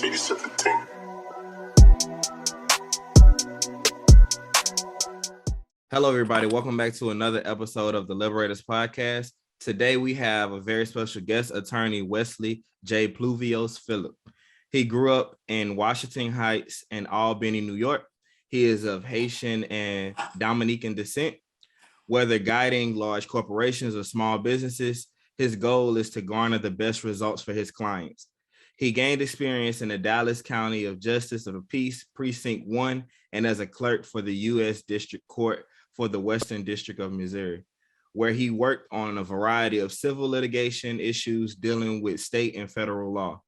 Peace Precint. Hello, everybody. Welcome back to another episode of the Liberators Podcast. Today, we have a very special guest, Attorney Wesley J. Pluviose-Philip. He grew up in Washington Heights and Albany, New York. He is of Haitian and Dominican descent. Whether guiding large corporations or small businesses, his goal is to garner the best results for his clients. He gained experience in the Dallas County of Justice of the Peace Precint 1 and as a clerk for the U.S. District Court for the Western District of Missouri, where he worked on a variety of civil litigation issues dealing with state and federal law.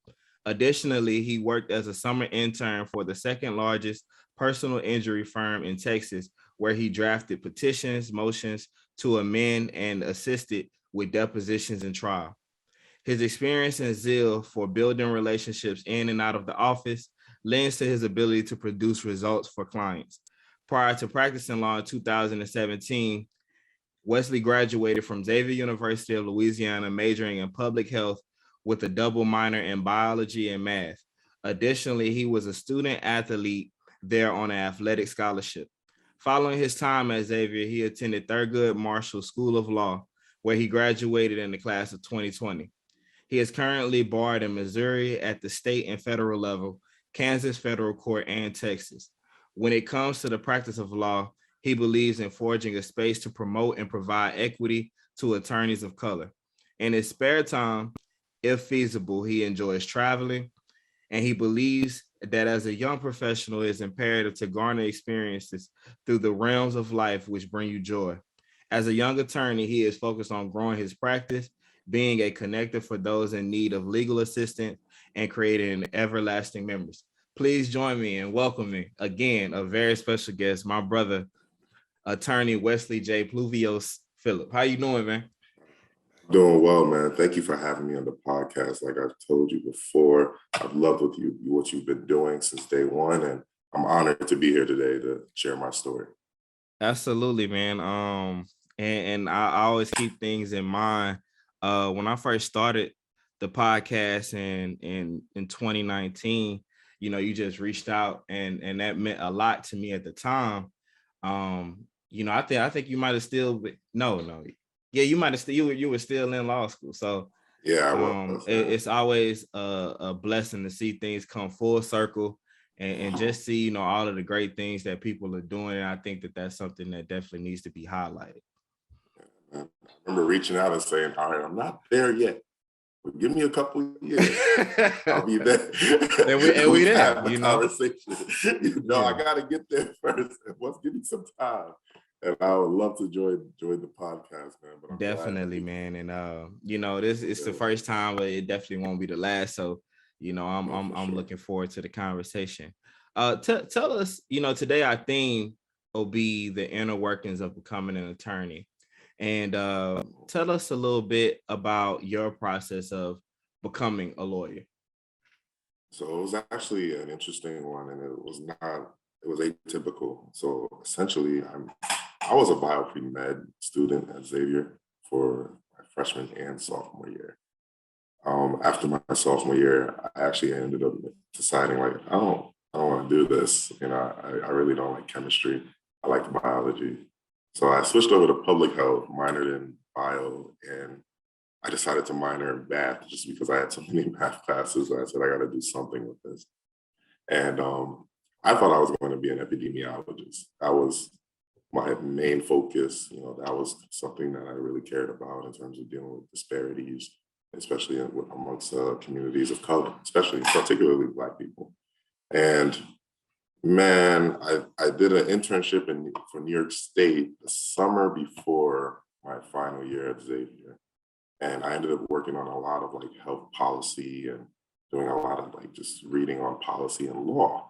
Additionally, he worked as a summer intern for the second largest personal injury firm in Texas, where he drafted petitions, motions to amend, and assisted with depositions and trial. His experience and zeal for building relationships in and out of the office lends to his ability to produce results for clients. Prior to practicing law in 2017, Wesley graduated from Xavier University of Louisiana, majoring in public health with a double minor in biology and math. Additionally, he was a student athlete there on an athletic scholarship. Following his time at Xavier, he attended Thurgood Marshall School of Law, where he graduated in the class of 2020. He is currently barred in Missouri at the state and federal level, Kansas federal court, and Texas. When it comes to the practice of law, he believes in forging a space to promote and provide equity to attorneys of color. In his spare time, if feasible, he enjoys traveling, and he believes that as a young professional, it is imperative to garner experiences through the realms of life which bring you joy. As a young attorney, he is focused on growing his practice, being a connector for those in need of legal assistance, and creating everlasting memories. Please join me in welcoming again a very special guest, my brother, Attorney Wesley J. Pluviose-Philip. How you doing, man? Doing well, man. Thank you for having me on the podcast. Like I've told you before, I've loved what you've been doing since day one, and I'm honored to be here today to share my story. Absolutely, man. And I always keep things in mind. When I first started the podcast in 2019, you just reached out, and that meant a lot to me at the time. I think you might have still been, no. Yeah, you might have still you were still in law school. So Yeah, I was. It's always a blessing to see things come full circle and just see, all of the great things that people are doing. And I think that that's something that definitely needs to be highlighted. I remember reaching out and saying, all right, I'm not there yet, but give me a couple of years. I'll be there. and we there, Conversation. I got to get there first. Let's give me some time. And I would love to join the podcast, man. But I'm definitely, man. And this is the first time, but it definitely won't be the last. So, I'm looking forward to the conversation. Tell us, today our theme will be the inner workings of becoming an attorney. And tell us a little bit about your process of becoming a lawyer. So it was actually an interesting one, and it was atypical. So essentially, I was a bio pre-med student at Xavier for my freshman and sophomore year. After my sophomore year, I actually ended up deciding I don't want to do this. I really don't like chemistry. I like biology. So I switched over to public health, minored in bio, and I decided to minor in math just because I had so many math classes. I said, I got to do something with this. And I thought I was going to be an epidemiologist. That was my main focus. That was something that I really cared about in terms of dealing with disparities, especially amongst communities of color, particularly Black people. And man, I did an internship for New York State the summer before my final year at Xavier. And I ended up working on a lot of health policy and doing a lot of just reading on policy and law.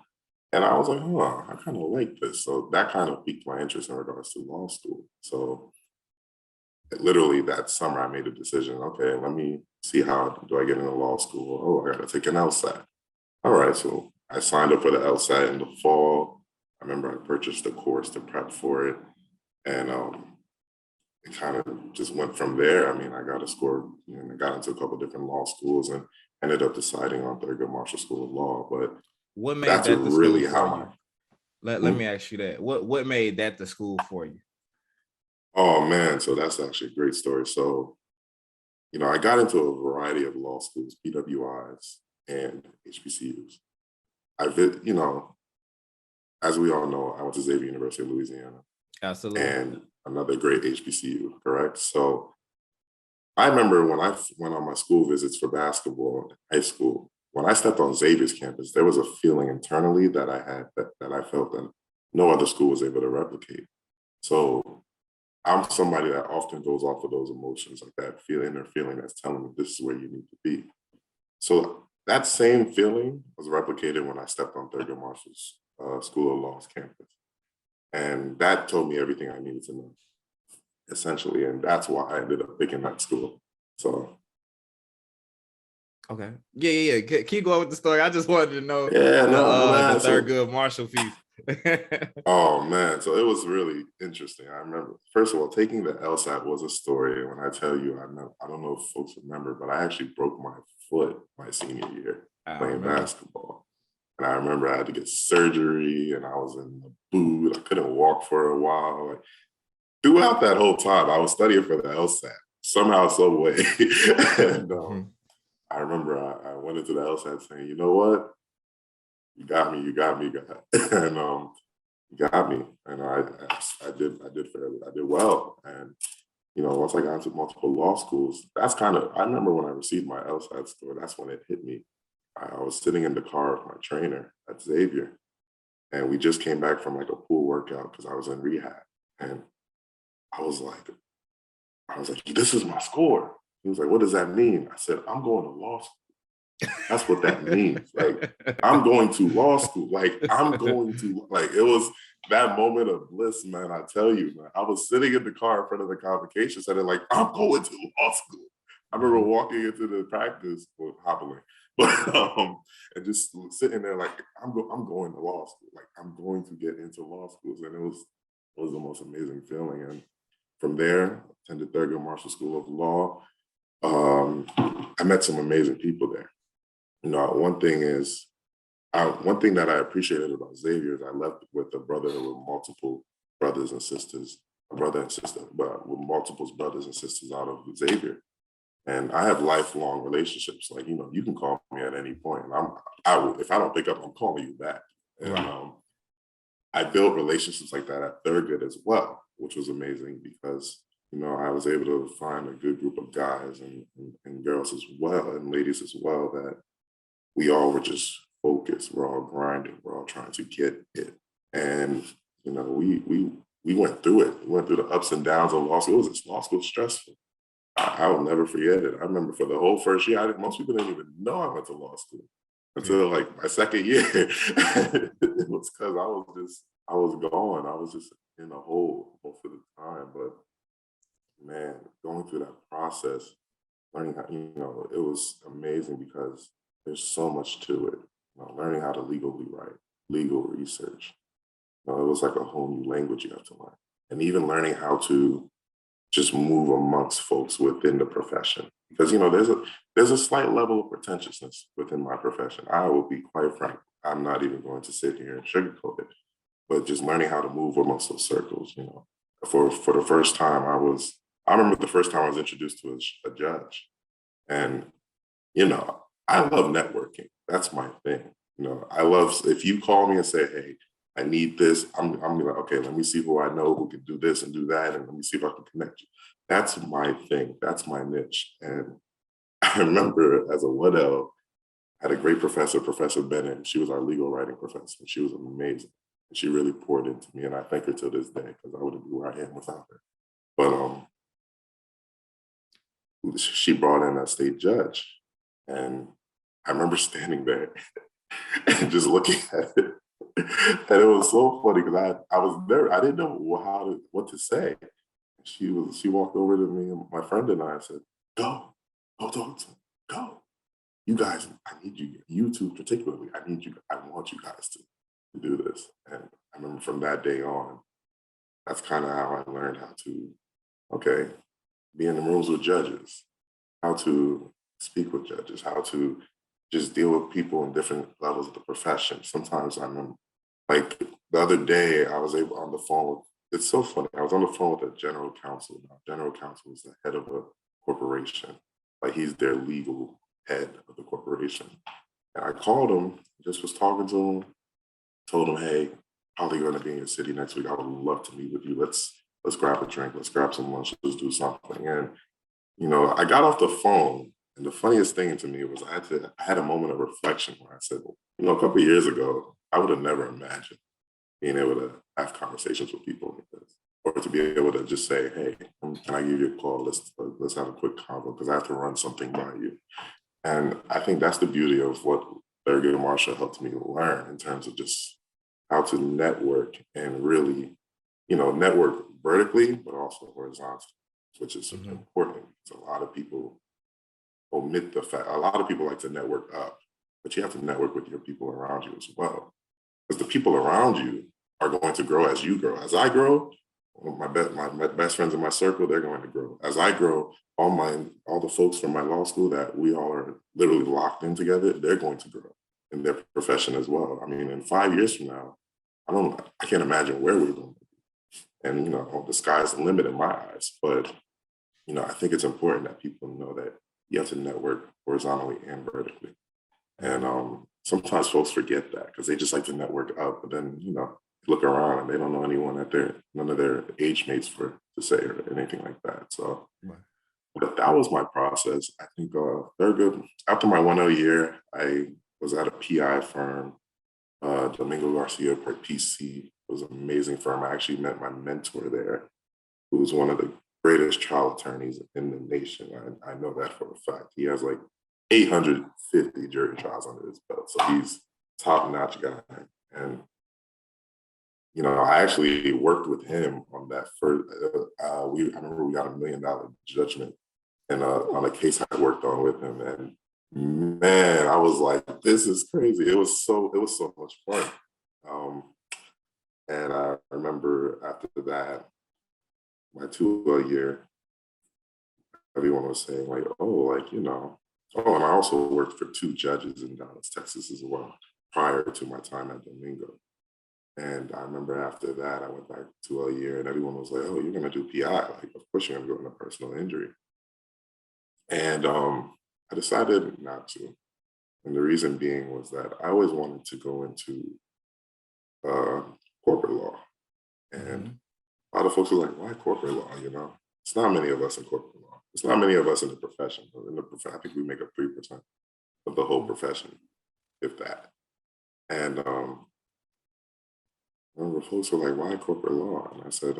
And I was like, I kind of like this. So that kind of piqued my interest in regards to law school. So literally that summer I made a decision, okay, let me see how do I get into law school? Oh, I got to take an LSAT. All right, so I signed up for the LSAT in the fall. I remember I purchased a course to prep for it. And it kind of just went from there. I mean, I got a score and I got into a couple of different law schools and ended up deciding on Thurgood Marshall School of Law. But what made that's that the school really for how you? Let me ask you that. What made that the school for you? Oh man, so that's actually a great story. So, I got into a variety of law schools, PWIs and HBCUs. As we all know, I went to Xavier University of Louisiana Absolutely. and another great HBCU, correct? So I remember when I went on my school visits for basketball in high school, when I stepped on Xavier's campus, there was a feeling internally that I had that I felt that no other school was able to replicate. So I'm somebody that often goes off of those emotions, like that inner feeling that's telling me this is where you need to be. So that same feeling was replicated when I stepped on Thurgood Marshall's School of Law's campus. And that told me everything I needed to know, essentially. And that's why I ended up picking that school. So. Okay. Yeah. Keep going with the story. I just wanted to know man. the Thurgood Marshall piece. Oh man, so it was really interesting. I remember, first of all, taking the LSAT was a story. And when I tell you, I don't know if folks remember, but I actually broke my foot my senior year playing basketball. And I remember I had to get surgery and I was in the boot. I couldn't walk for a while. Like, throughout that whole time, I was studying for the LSAT somehow, some way. And I remember I went into the LSAT saying, you know what? You got me, and you got me, and I did fairly, I did well, and once I got into multiple law schools, that's I remember when I received my LSAT score, that's when it hit me. I was sitting in the car with my trainer at Xavier, and we just came back from like a pool workout because I was in rehab, and I was like, this is my score. He was like, what does that mean? I said, I'm going to law school. That's what that means. Like, I'm going to law school. Like, it was that moment of bliss, man. I tell you, man, I was sitting in the car in front of the convocation center, like, I'm going to law school. I remember walking into the practice, hobbling, but and just sitting there like, I'm going to law school. Like, I'm going to get into law schools. And it was the most amazing feeling. And from there, attended Thurgood Marshall School of Law. I met some amazing people there. One thing that I appreciated about Xavier is I left with a brother with multiple brothers and sisters, a brother and sister, but with multiple brothers and sisters out of Xavier. And I have lifelong relationships. Like, you can call me at any point, and if I don't pick up, I'm calling you back. And I built relationships like that at Thurgood as well, which was amazing because I was able to find a good group of guys and girls as well, and ladies as well, that we all were just focused. We're all grinding. We're all trying to get it. And, we went through it. We went through the ups and downs of law school. Law school stressful. I will never forget it. I remember for the whole first year, most people didn't even know I went to law school until like my second year. It was because I was gone. I was just in a hole most of the time. But man, going through that process, learning how, it was amazing because there's so much to it. Learning how to legally write, legal research. It was like a whole new language you have to learn. And even learning how to just move amongst folks within the profession. Because, there's a slight level of pretentiousness within my profession. I will be quite frank. I'm not even going to sit here and sugarcoat it. But just learning how to move amongst those circles, For the first time, I remember the first time I was introduced to a judge. And, I love networking. That's my thing. I love, if you call me and say, hey, I need this, I'm like, okay, let me see who I know who can do this and do that, and let me see if I can connect you. That's my thing. That's my niche. And I remember as a 1L, I had a great professor, Professor Bennett. She was our legal writing professor. She was amazing. And she really poured into me, and I thank her to this day because I wouldn't be where I am without her. But she brought in a state judge. And I remember standing there and just looking at it. And it was so funny because I was there. I didn't know what to say. She walked over to me and my friend and I said, go talk to him. Go. You guys, I need you two particularly, I want you guys to do this. And I remember from that day on, that's kind of how I learned how to, be in the rooms with judges, how to speak with judges, how to just deal with people in different levels of the profession. Sometimes I remember, like the other day, I was able on the phone. It's so funny. I was on the phone with a general counsel. Now, general counsel is the head of a corporation. Like he's their legal head of the corporation. And I called him, just was talking to him, told him, hey, probably going to be in your city next week. I would love to meet with you. Let's grab a drink. Let's grab some lunch. Let's do something. And I got off the phone, and the funniest thing to me was I had a moment of reflection where I said, a couple of years ago, I would have never imagined being able to have conversations with people like this, or to be able to just say, hey, can I give you a call? Let's have a quick convo because I have to run something by you. And I think that's the beauty of what Thurgood Marshall helped me learn in terms of just how to network and really, network vertically, but also horizontally, which is important. So a lot of people omit the fact, a lot of people like to network up, but you have to network with your people around you as well. Because the people around you are going to grow as you grow. As I grow, my best friends in my circle, they're going to grow. As I grow, all the folks from my law school that we all are literally locked in together, they're going to grow in their profession as well. I mean, in 5 years from now, I can't imagine where we're going to be. And, the sky's the limit in my eyes. But, I think it's important that people know that you have to network horizontally and vertically. And sometimes folks forget that because they just like to network up, but then, look around and they don't know anyone none of their age mates to say or anything like that. So, but that was my process. I think Thurgood, after my 1L year, I was at a PI firm, Domingo Garcia, Peace Precint. It was an amazing firm. I actually met my mentor there, who was one of the greatest trial attorneys in the nation. I know that for a fact. He has like 850 jury trials under his belt. So he's top-notch guy. And, I actually worked with him on that first, I remember we got $1 million judgment and on a case I worked on with him. And man, I was like, this is crazy. It was so much fun. And I remember after that, my 2 year, everyone was saying like, oh, and I also worked for 2 judges in Dallas, Texas as well, prior to my time at Domingo. And I remember after that, I went back 2 year and everyone was like, oh, you're going to do PI. Like, of course you're going to go into personal injury. And I decided not to. And the reason being was that I always wanted to go into corporate law. And a lot of folks are like, why corporate law? It's not many of us in corporate law. It's not many of us in the profession. I think we make up 3% of the whole profession, if that. And I remember folks were like, why corporate law? And I said,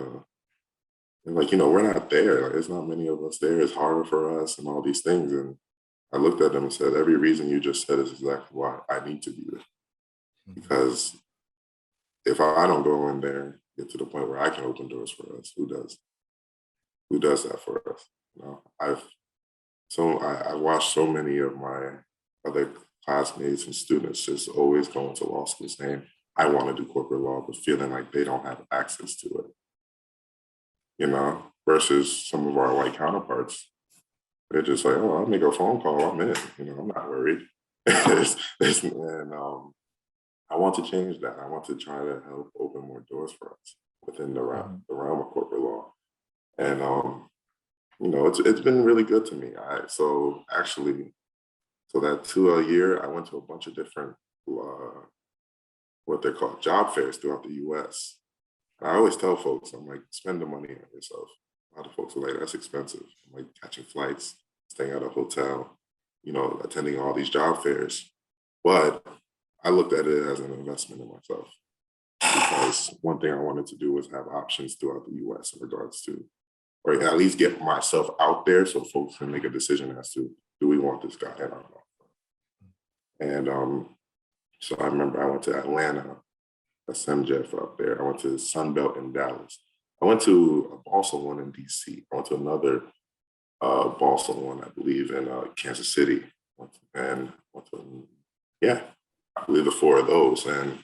we're not there. Like, there's not many of us there. It's harder for us and all these things. And I looked at them and said, every reason you just said is exactly why I need to be there. Because if I don't go in there, get to the point where I can open doors for us, who does? Who does that for us? I watched so many of my other classmates and students just always going to law school saying, I want to do corporate law, but feeling like they don't have access to it. Versus some of our white counterparts. They're just like, oh, I'll make a phone call, I'm in. I'm not worried. And I want to change that. I want to try to help open more doors for us within the realm of corporate law. And it's been really good to me. So that 2 year, I went to a bunch of different what they're called job fairs throughout the U.S. And I always tell folks, I'm like, spend the money on yourself. A lot of folks are like, that's expensive. I'm like, catching flights, staying at a hotel, attending all these job fairs. But I looked at it as an investment in myself because one thing I wanted to do was have options throughout the U.S. in regards to, or at least get myself out there so folks can make a decision as to, do we want this guy in or not? And so I remember I went to Atlanta, SMJF up there. I went to Sunbelt in Dallas. I went to a Boston one in DC. I went to another Boston one, I believe, in Kansas City. I believe the 4 of those. And,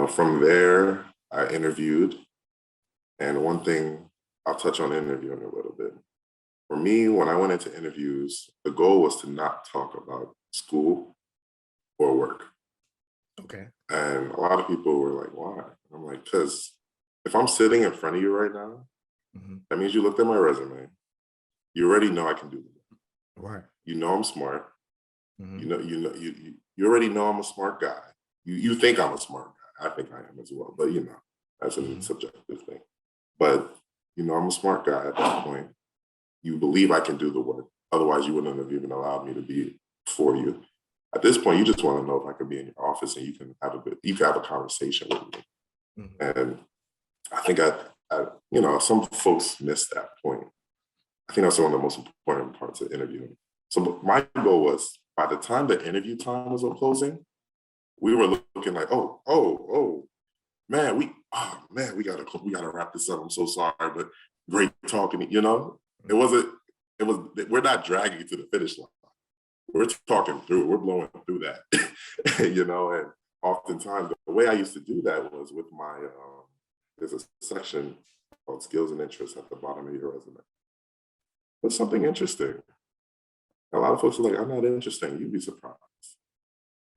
from there, I interviewed. And one thing, I'll touch on interviewing a little bit. For me, when I went into interviews, the goal was to not talk about school, or work. Okay. And a lot of people were like, why? I'm like, because if I'm sitting in front of you right now, that means you looked at my resume. You already know I can do it. Right. You know I'm smart. You already know I'm a smart guy. You think I'm a smart guy. I think I am as well. But that's a subjective thing. But I'm a smart guy at that point. You believe I can do the work. Otherwise, you wouldn't have even allowed me to be for you. At this point, you just want to know if I could be in your office and you can have a conversation with me. And I think some folks miss that point. I think that's one of the most important parts of interviewing. So my goal was, by the time the interview time was closing, we were looking like, man, we gotta wrap this up. I'm so sorry, but great talking. We're not dragging to the finish line. We're talking through, we're blowing through that, and oftentimes the way I used to do that was with my, there's a section called skills and interests at the bottom of your resume. What's something interesting? A lot of folks are like, I'm not interesting. You'd be surprised.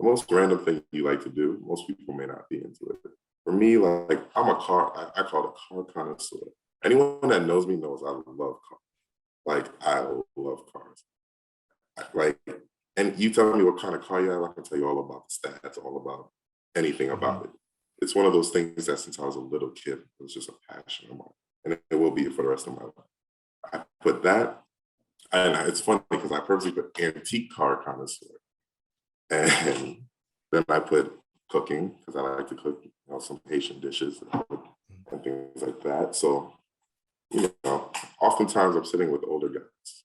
The most random thing you like to do, most people may not be into it. For me, like I call it a car connoisseur. Anyone that knows me knows I love cars. Like I love cars. And you tell me what kind of car you have, I can tell you all about the stats, all about anything about it. It's one of those things that since I was a little kid, it was just a passion of mine. And it will be for the rest of my life. I put that, and it's funny because I purposely put antique car connoisseur. And then I put cooking, because I like to cook some Haitian dishes and things like that. So, oftentimes I'm sitting with older guys,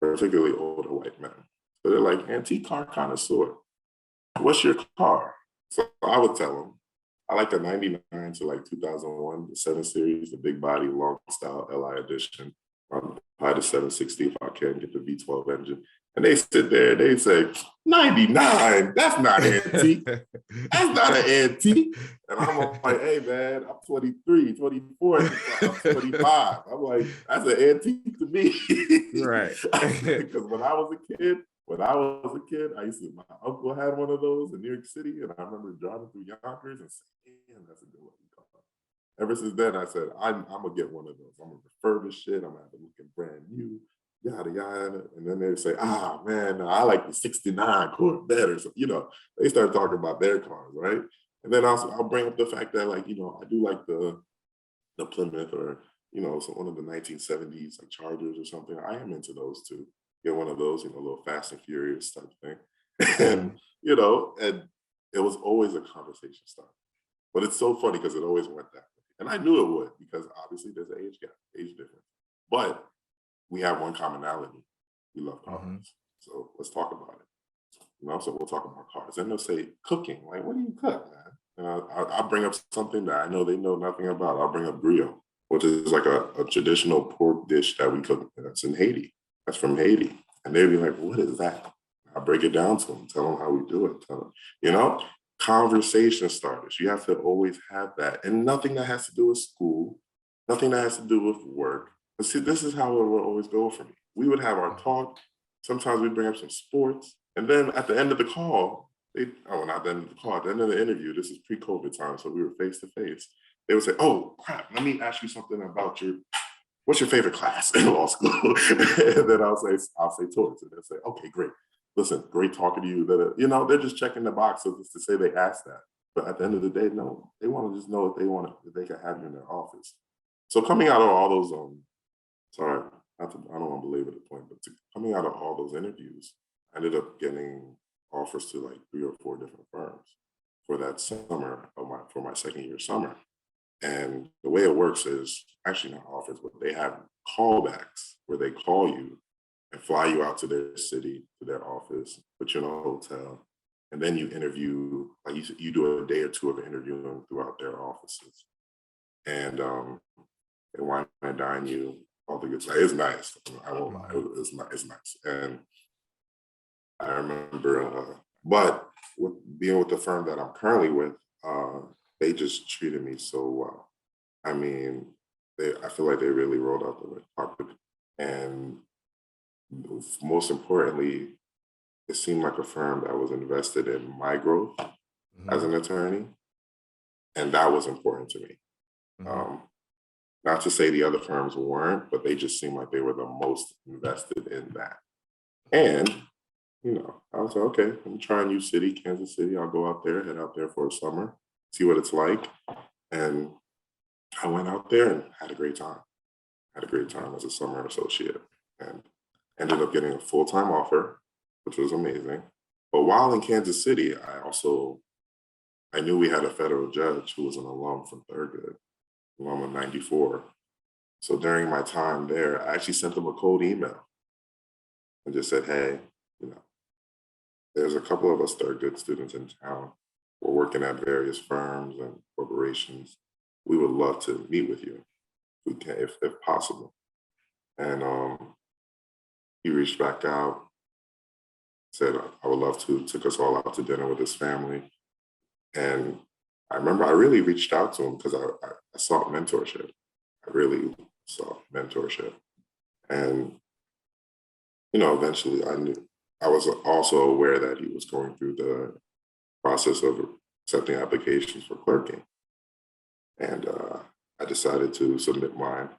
particularly older white men. So they're like, antique car connoisseur. What's your car? So I would tell them, I like the 99 to like 2001, the 7 Series, the big body, long style LI edition. Probably the 760 if I can get the V12 engine. And they sit there, they say, 99, that's not antique. That's not an antique. And I'm like, hey man, I'm 23, 24, I'm 25. I'm like, that's an antique to me. Right. Because when I was a kid, my uncle had one of those in New York City, and I remember driving through Yonkers and saying, damn, that's a good looking car. Ever since then, I said, I'm gonna get one of those. I'm gonna refurbish it. I'm gonna have it looking brand new, yada yada. And then they say, man, I like the '69 Corvette or something. They start talking about their cars, right? And then I'll bring up the fact that, like, I do like the Plymouth or so one of the 1970s like Chargers or something. I am into those too. Get one of those, a little Fast and Furious type thing. And and it was always a conversation starter. But it's so funny because it always went that way. And I knew it would, because obviously there's an age gap, age difference. But we have one commonality. We love cars. So let's talk about it. So we'll talk about cars. Then they'll say cooking. Like, what do you cook, man? I'll bring up something that I know they know nothing about. I'll bring up griot, which is like a traditional pork dish that we cook. That's in Haiti. That's from Haiti. And they'd be like, what is that? I break it down to them, tell them how we do it. Tell them, conversation starters. You have to always have that. And nothing that has to do with school, nothing that has to do with work. But see, this is how it will always go for me. We would have our talk. Sometimes we bring up some sports. And then at the end of the call, not the end of the call, at the end of the interview, this is pre-COVID time, so we were face to face. They would say, oh, crap, let me ask you something about what's your favorite class in law school? And then I'll say torts. And they'll say, okay, great. Listen, great talking to you. They're just checking the box to say they asked that. But at the end of the day, no, they want to just know if they can have you in their office. So coming out of all those, I don't want to belabor the point, but coming out of all those interviews, I ended up getting offers to like 3 or 4 different firms for that summer for my second year summer. And the way it works is actually not offers, but they have callbacks where they call you and fly you out to their city, to their office, put you in a hotel, and then you interview, like you do a day or 2 of interviewing throughout their offices. And they wine and dine you, all the good stuff. It's nice. I won't lie, it's nice. And I remember, but being with the firm that I'm currently with, they just treated me so well. I mean, I feel like they really rolled out the red carpet. And most importantly, it seemed like a firm that was invested in my growth as an attorney, and that was important to me. Not to say the other firms weren't, but they just seemed like they were the most invested in that. And, I was like, okay, let me try a new city, Kansas City. I'll go out there, head out there for a summer, see what it's like. And I went out there and had a great time. Had a great time as a summer associate and ended up getting a full-time offer, which was amazing. But while in Kansas City, I knew we had a federal judge who was an alum from Thurgood, alum of 94. So during my time there, I actually sent them a cold email and just said, hey, there's a couple of us Thurgood students in town. We're working at various firms and corporations. We would love to meet with you if we can, if possible. And he reached back out, said, I would love to, took us all out to dinner with his family. And I remember I really reached out to him because I sought mentorship. I really sought mentorship. And, eventually I was also aware that he was going through the process of accepting applications for clerking. And I decided to submit mine.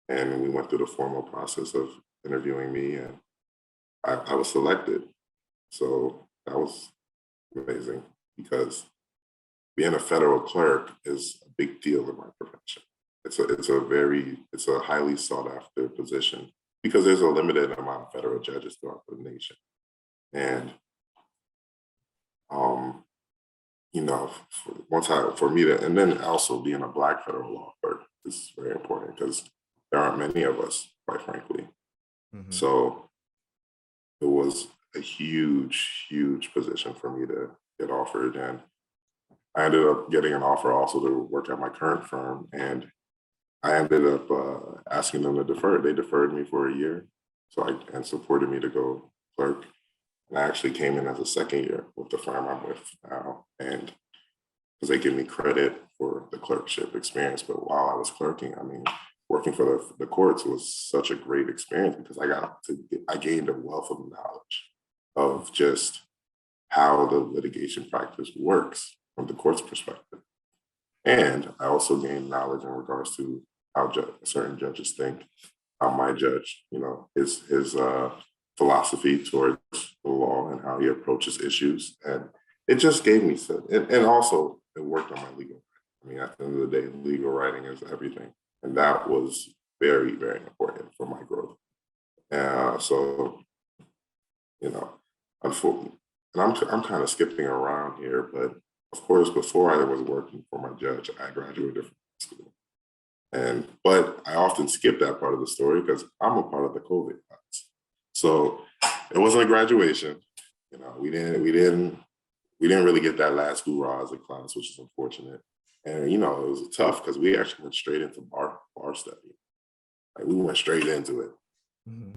And we went through the formal process of interviewing me, and I was selected. So that was amazing because being a federal clerk is a big deal in my profession. It's a highly sought after position because there's a limited amount of federal judges throughout the nation. And for me to, and then also being a Black federal law clerk is very important because there aren't many of us, quite frankly. So it was a huge, huge position for me to get offered. And I ended up getting an offer also to work at my current firm. And I ended up asking them to defer. They deferred me for a year. And supported me to go clerk. And I actually came in as a second year with the firm I'm with now. And because they give me credit for the clerkship experience. But while I was clerking, working for the courts was such a great experience because I gained a wealth of knowledge of just how the litigation practice works from the court's perspective. And I also gained knowledge in regards to how certain judges think, how my judge, his philosophy towards the law and how he approaches issues. And it just gave me some, and also it worked on my legal. At the end of the day, legal writing is everything. And that was very, very important for my growth. Unfortunately, and I'm kind of skipping around here, but of course, before I was working for my judge, I graduated from school. But I often skip that part of the story because I'm a part of the COVID class. So it wasn't a graduation. We didn't really get that last hoorah as a class, which is unfortunate. And it was tough because we actually went straight into bar study. Like we went straight into it.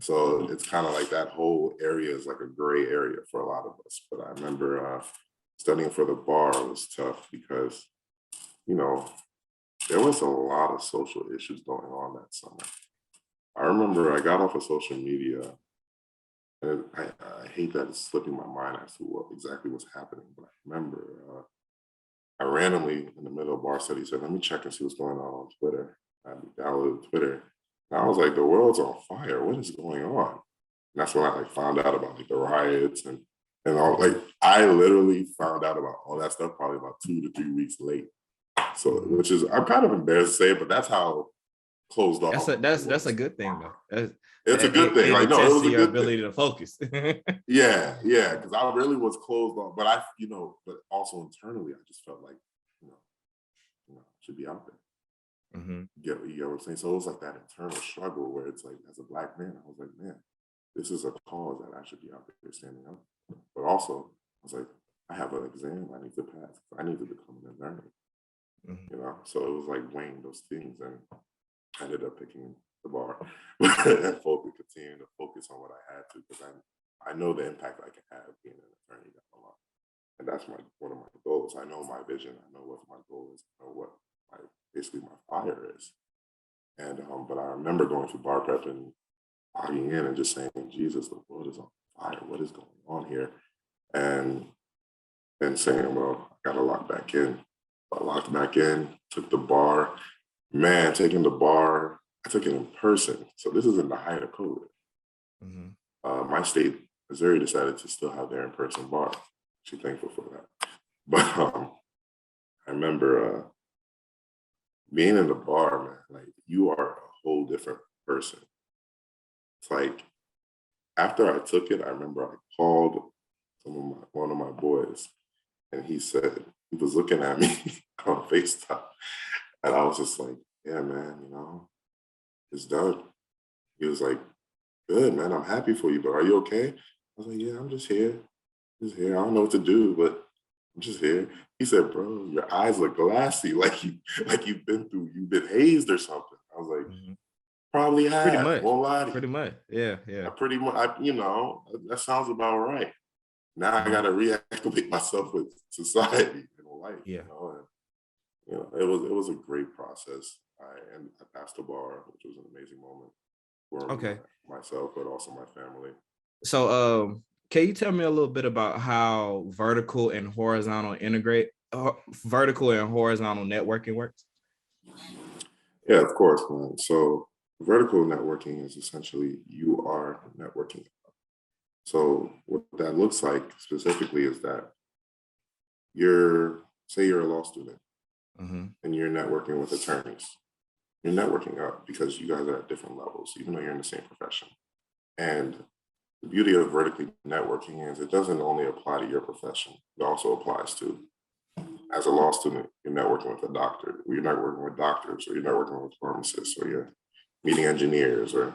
So it's kind of like that whole area is like a gray area for a lot of us. But I remember studying for the bar was tough because, there was a lot of social issues going on that summer. I remember I got off of social media, and I hate that it's slipping my mind as to what exactly was happening, but I remember I randomly in the middle of bar study said, let me check and see what's going on Twitter. I downloaded Twitter, and I was like, the world's on fire. What is going on? And that's when I found out about the riots and all. I literally found out about all that stuff probably about 2 to 3 weeks late. So, which is, I'm kind of embarrassed to say, but that's how closed off. That's a good thing though. It's a good thing. It was a good ability to focus. Yeah, because I really was closed off, but but also internally, I just felt like, I should be out there. You know what I'm saying? So it was like that internal struggle where it's like, as a Black man, I was like, man, this is a cause that I should be out there standing up. But also, I was like, I have an exam I need to pass. I need to become an attorney. So it was like weighing those things, and I ended up picking the bar and continuing to focus on what I had to, because I know the impact I can have being an attorney down the line. And that's one of my goals. I know my vision. I know what my goal is. I know what basically my fire is. And but I remember going to bar prep and logging in and just saying, Jesus, the world is on fire, what is going on here? And then saying, well, I got to lock back in. I locked back in, took the bar. Man, taking the bar, I took it in person. So this is in the height of COVID. My state, Missouri, decided to still have their in-person bar. She's thankful for that. But I remember being in the bar, man, like you are a whole different person. It's like after I took it, I remember I called one of my boys, and he said, he was looking at me on FaceTime, and I was just like, yeah, man, it's done. He was like, good, man, I'm happy for you, but are you okay? I was like, yeah, I'm just here. Just here. I don't know what to do, but I'm just here. He said, bro, your eyes look glassy, like you've been hazed or something. I was like, probably have. Pretty much. Won't lie to you. Pretty much. Yeah. Pretty much. That sounds about right. Now I got to reactivate myself with society and life. Yeah. It was a great process. I passed the bar, which was an amazing moment for myself, but also my family. So, can you tell me a little bit about how vertical and horizontal networking works? Yeah, of course, man. So vertical networking is essentially you are networking. So what that looks like specifically is that say you're a law student and you're networking with attorneys. You're networking up because you guys are at different levels, even though you're in the same profession. And the beauty of vertically networking is it doesn't only apply to your profession, it also applies to, as a law student, you're networking with a doctor, or you're networking with doctors, or you're networking with pharmacists, or you're meeting engineers or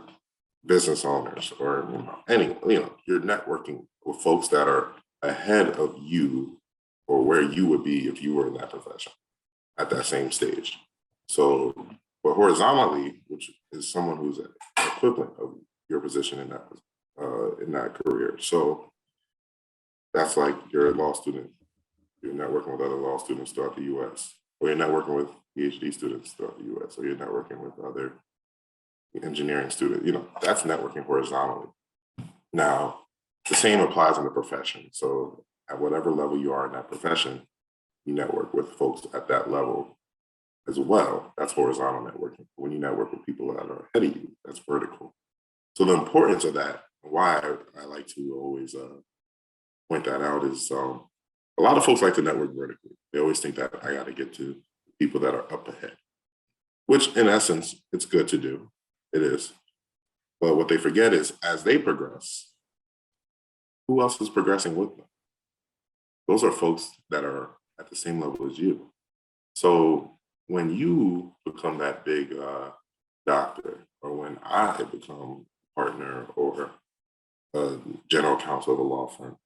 business owners, or you're networking with folks that are ahead of you or where you would be if you were in that profession at that same stage. So, but horizontally, which is someone who's an equivalent of your position in that career. So that's like you're a law student. You're networking with other law students throughout the U.S., or you're networking with PhD students throughout the U.S., or you're networking with other engineering students. That's networking horizontally. Now, the same applies in the profession. So at whatever level you are in that profession, you network with folks at that level as well. That's horizontal networking. When you network with people that are ahead of you, that's vertical. So the importance of that, why I like to always point that out is a lot of folks like to network vertically. They always think that I got to get to people that are up ahead, which in essence, it's good to do. It is. But what they forget is as they progress, who else is progressing with them? Those are folks that are at the same level as you. So when you become that big doctor, or when I become partner or general counsel of a law firm,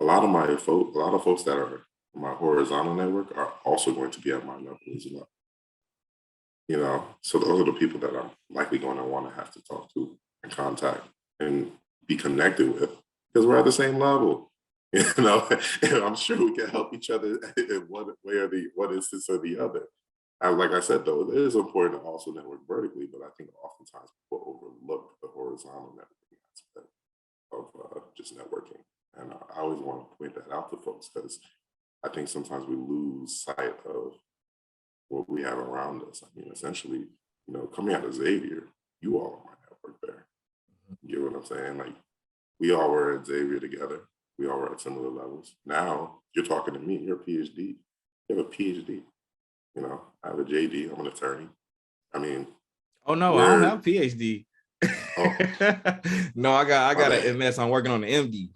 a lot of folks that are in my horizontal network are also going to be at my level as well. So those are the people that I'm likely going to want to have to talk to and contact and be connected with, because we're at the same level. And I'm sure we can help each other in one way or one instance or the other. And like I said, though, it is important to also network vertically, but I think oftentimes people overlook the horizontal networking aspect of just networking. And I always want to point that out to folks, because I think sometimes we lose sight of what we have around us. I mean, essentially, coming out of Xavier, you all are my network there. You get what I'm saying? Like, we all were at Xavier together. We all were at similar levels. Now you're talking to me. You're a PhD. You have a PhD. I have a JD. I'm an attorney. I mean, oh no, I don't have a PhD. Oh. No, I got an MS. I'm working on the MD.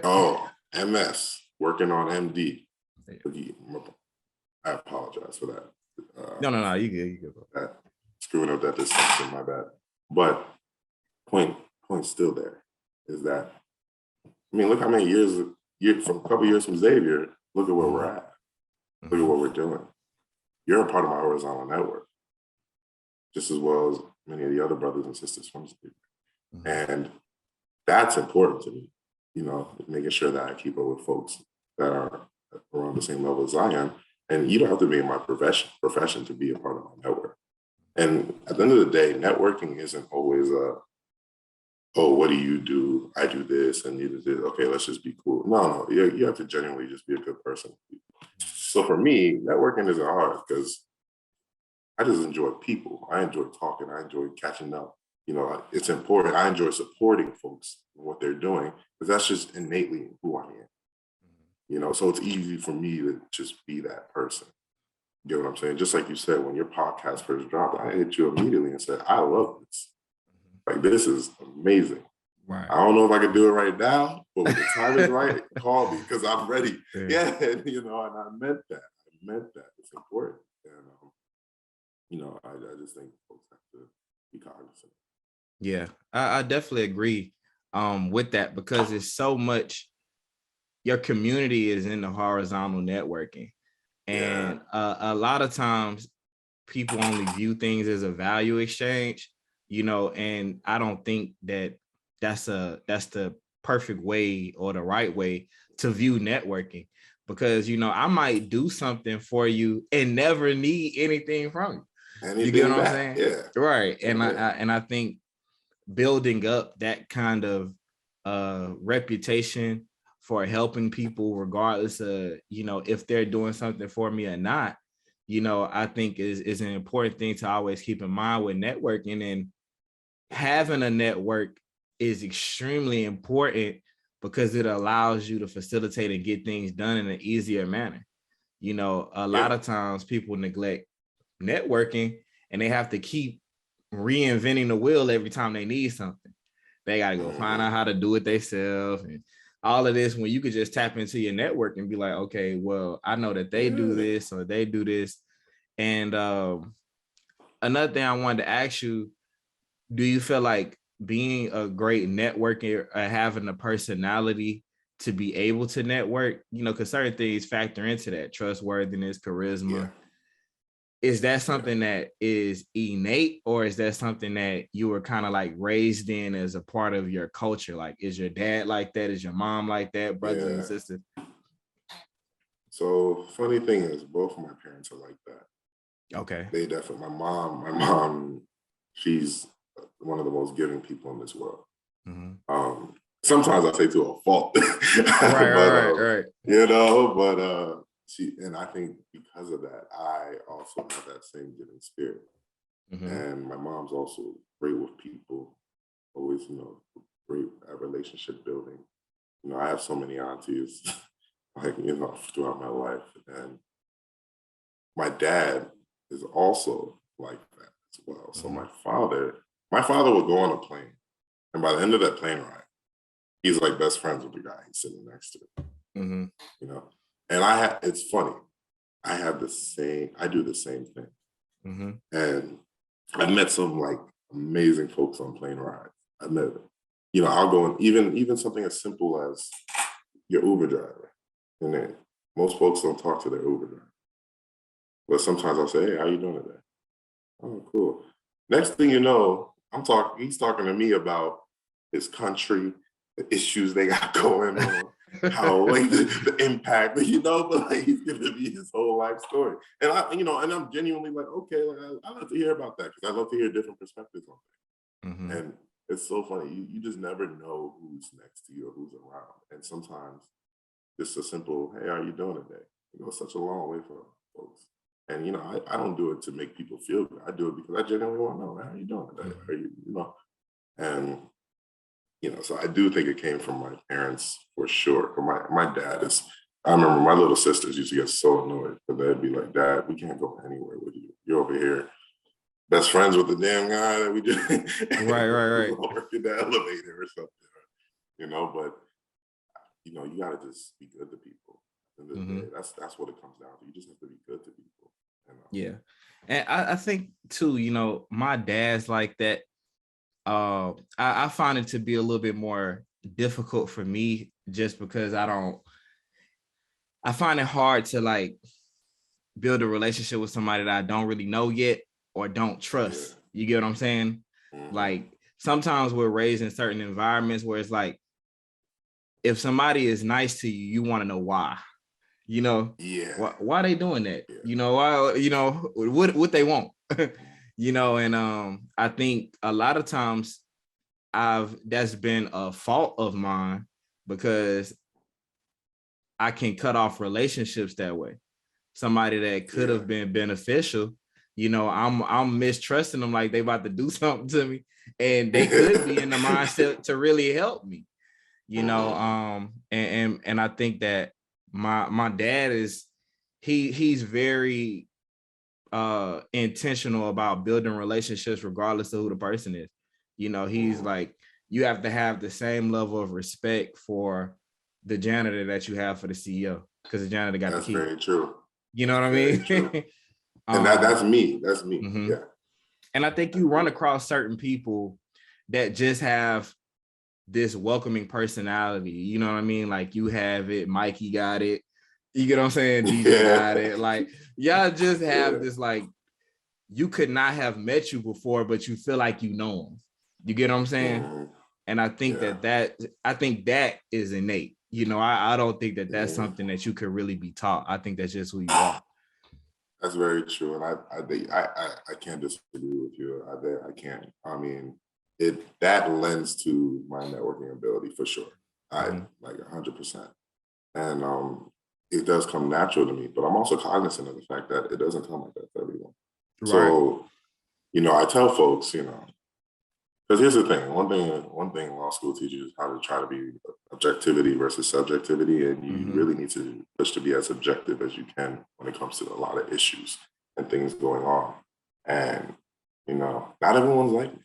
Oh, MS, working on MD. I apologize for that. No, you good. Screwing up that distinction, my bad. But point still there is that, I mean, look how many years from a couple years from Xavier, look at where we're at. Look at what we're doing. You're a part of my horizontal network, just as well as many of the other brothers and sisters from Xavier. And that's important to me, making sure that I keep up with folks that are around the same level as I am. And you don't have to be in my profession to be a part of my network. And at the end of the day, networking isn't always oh, what do you do? I do this and you do this. Okay, let's just be cool. No, you have to genuinely just be a good person. So for me, networking isn't hard because I just enjoy people. I enjoy talking. I enjoy catching up. It's important. I enjoy supporting folks in what they're doing because that's just innately who I am. So it's easy for me to just be that person. You know what I'm saying? Just like you said, when your podcast first dropped, I hit you immediately and said, I love this. Like, this is amazing. Right. I don't know if I can do it right now, but when the time is right, call me because I'm ready. Yeah. And I meant that. It's important. And, I just think folks have to be cognizant. Yeah, I definitely agree with that because it's so much, your community is in the horizontal networking. And a lot of times people only view things as a value exchange, and I don't think that that's the perfect way or the right way to view networking, because, I might do something for you and never need anything from you. You get what I'm saying? Yeah. Right. And I think building up that kind of reputation for helping people, regardless of, if they're doing something for me or not, I think is an important thing to always keep in mind with networking. And having a network is extremely important because it allows you to facilitate and get things done in an easier manner. A lot of times people neglect networking and they have to keep reinventing the wheel every time they need something. They got to go find out how to do it themselves and all of this, when you could just tap into your network and be like, okay, well, I know that they do this or they do this. And another thing I wanted to ask you, do you feel like being a great networker or having the personality to be able to network, because certain things factor into that, trustworthiness, charisma. Is that something that is innate, or is that something that you were kind of like raised in as a part of your culture? Like, is your dad like that? Is your mom like that? Brothers and sisters? So funny thing is, both of my parents are like that. Okay. They definitely, my mom, she's one of the most giving people in this world. Sometimes I say to a fault. Right. But and I think because of that, I also have that same giving spirit. And my mom's also great with people, always, great at relationship building. I have so many aunties, throughout my life. And my dad is also like that as well. So my father would go on a plane, and by the end of that plane ride, he's like best friends with the guy he's sitting next to. And it's funny, I do the same thing. And I met some like amazing folks on plane rides. I met, I'll go and even something as simple as your Uber driver. And then most folks don't talk to their Uber driver. But sometimes I'll say, hey, how you doing today? Oh, cool. Next thing you know, he's talking to me about his country, the issues they got going on, how like the impact, but like he's giving me his whole life story. And I'm genuinely like, okay, like, I love to hear about that because I love to hear different perspectives on things. And it's so funny. You just never know who's next to you or who's around. And sometimes just a simple, hey, how you doing today? It goes such a long way for folks. And I don't do it to make people feel good. I do it because I genuinely want to know, how you doing today? Are you, and so I do think it came from my parents for sure. But my dad I remember my little sisters used to get so annoyed, but they'd be like, Dad, we can't go anywhere with you. You're over here best friends with the damn guy that we do. Right. Work in the elevator or something, but you gotta just be good to people. And that's what it comes down to. You just have to be good to people. Yeah. And I think too, my dad's like that. I find it to be a little bit more difficult for me just because I find it hard to like build a relationship with somebody that I don't really know yet or don't trust. You get what I'm saying? Like sometimes we're raised in certain environments where it's like, if somebody is nice to you, you want to know why. Why they doing that? Why? What they want. And I think a lot of times that's been a fault of mine because I can cut off relationships that way. Somebody that could have been beneficial, I'm mistrusting them like they about to do something to me, and they could be in the mindset to really help me, and I think that my dad he's very intentional about building relationships regardless of who the person is. He's like, you have to have the same level of respect for the janitor that you have for the CEO, because the janitor got the key. That's very true. You know what I mean? And that's me. That's me. Mm-hmm. Yeah. And I think you run across certain people that just have this welcoming personality. You know what I mean? Like, you have it, Mikey got it. You get what I'm saying? DJ got it. Like, y'all just have this, like, you could not have met you before, but you feel like you know them. You get what I'm saying? And I think I think that is innate. I don't think that that's something that you could really be taught. I think that's just who you are. That's very true, and I can't disagree with you. I can't. I mean, that lends to my networking ability for sure. I like 100%, and it does come natural to me. But I'm also cognizant of the fact that it doesn't come like that for everyone. Right. So, I tell folks, because here's the thing. One thing law school teaches is how to try to be objectivity versus subjectivity, and you really need to push to be as objective as you can when it comes to a lot of issues and things going on. And not everyone's like me.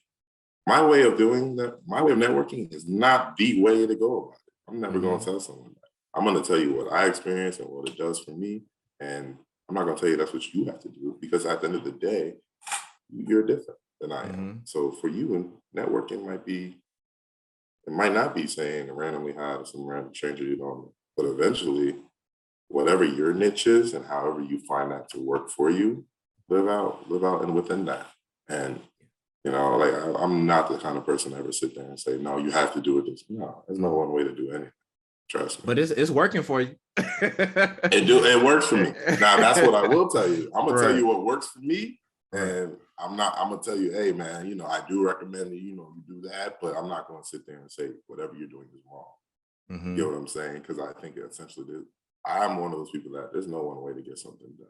My way of doing that, my way of networking, is not the way to go about it. I'm never going to tell someone that. I'm going to tell you what I experience and what it does for me, and I'm not going to tell you that's what you have to do, because at the end of the day, you're different than I am. So for you, networking might not be saying randomly hi to some random stranger you don't know, but eventually, whatever your niche is and however you find that to work for you, live out and within that. And like, I'm not the kind of person to ever sit there and say, no, you have to do it this. No, there's no one way to do anything. Trust me. But it's working for you. It works for me. Now, that's what I will tell you. I'm gonna tell you what works for me. And I'm gonna tell you, hey man, I do recommend that, you do that, but I'm not gonna sit there and say whatever you're doing is wrong. You know what I'm saying? Because I think essentially I'm one of those people that there's no one way to get something done.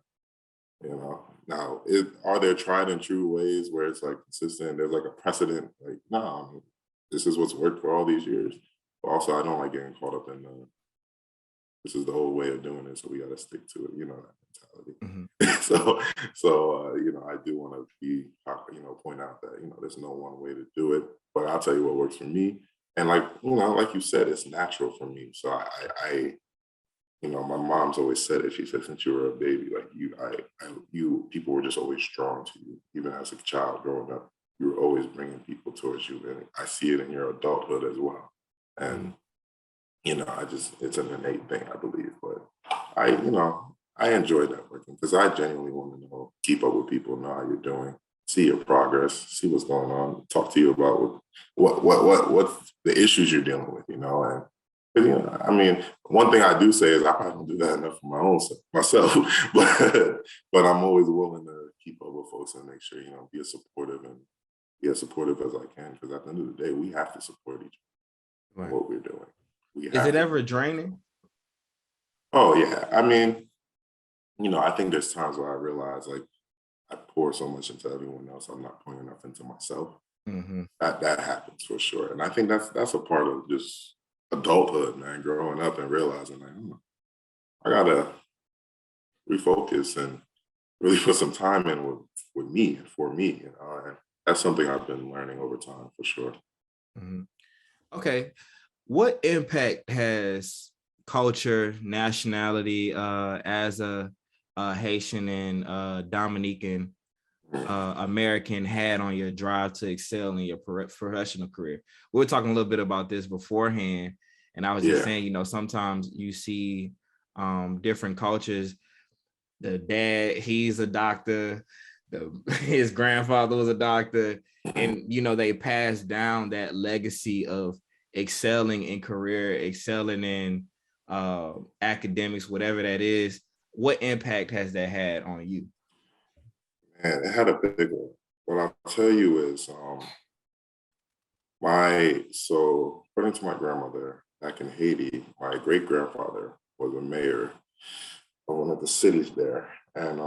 Now, are there tried and true ways where it's like consistent? There's like a precedent, like, no, this is what's worked for all these years. But also, I don't like getting caught up in this is the whole way of doing it, so we got to stick to it. That mentality. So I do want to point out that there's no one way to do it. But I'll tell you what works for me. And like you said, it's natural for me. So I my mom's always said it. She said, since you were a baby, like people were just always drawn to you. Even as a child growing up, you were always bringing people towards you. And I see it in your adulthood as well. And, it's an innate thing, I believe. But I enjoy networking because I genuinely want to keep up with people, know how you're doing, see your progress, see what's going on, talk to you about what the issues you're dealing with, And one thing I do say is I probably don't do that enough for myself, but I'm always willing to keep up with folks and make sure, be as supportive as I can, because at the end of the day, we have to support each other in what we're doing. Is it ever draining? Oh yeah. I think there's times where I realize like I pour so much into everyone else, I'm not pouring enough into myself. That happens for sure. And I think that's a part of just adulthood, man, growing up and realizing like, I gotta refocus and really put some time in with me and for me, and that's something I've been learning over time for sure. Okay. What impact has culture, nationality, as a Haitian and Dominican American had on your drive to excel in your professional career? We were talking a little bit about this beforehand, and I was just saying, sometimes you see different cultures. The dad, he's a doctor. His grandfather was a doctor, and they passed down that legacy of excelling in career, excelling in academics, whatever that is. What impact has that had on you? Man, it had a big one. What I'll tell you is So according to my grandmother, back in Haiti, my great grandfather was a mayor of one of the cities there. And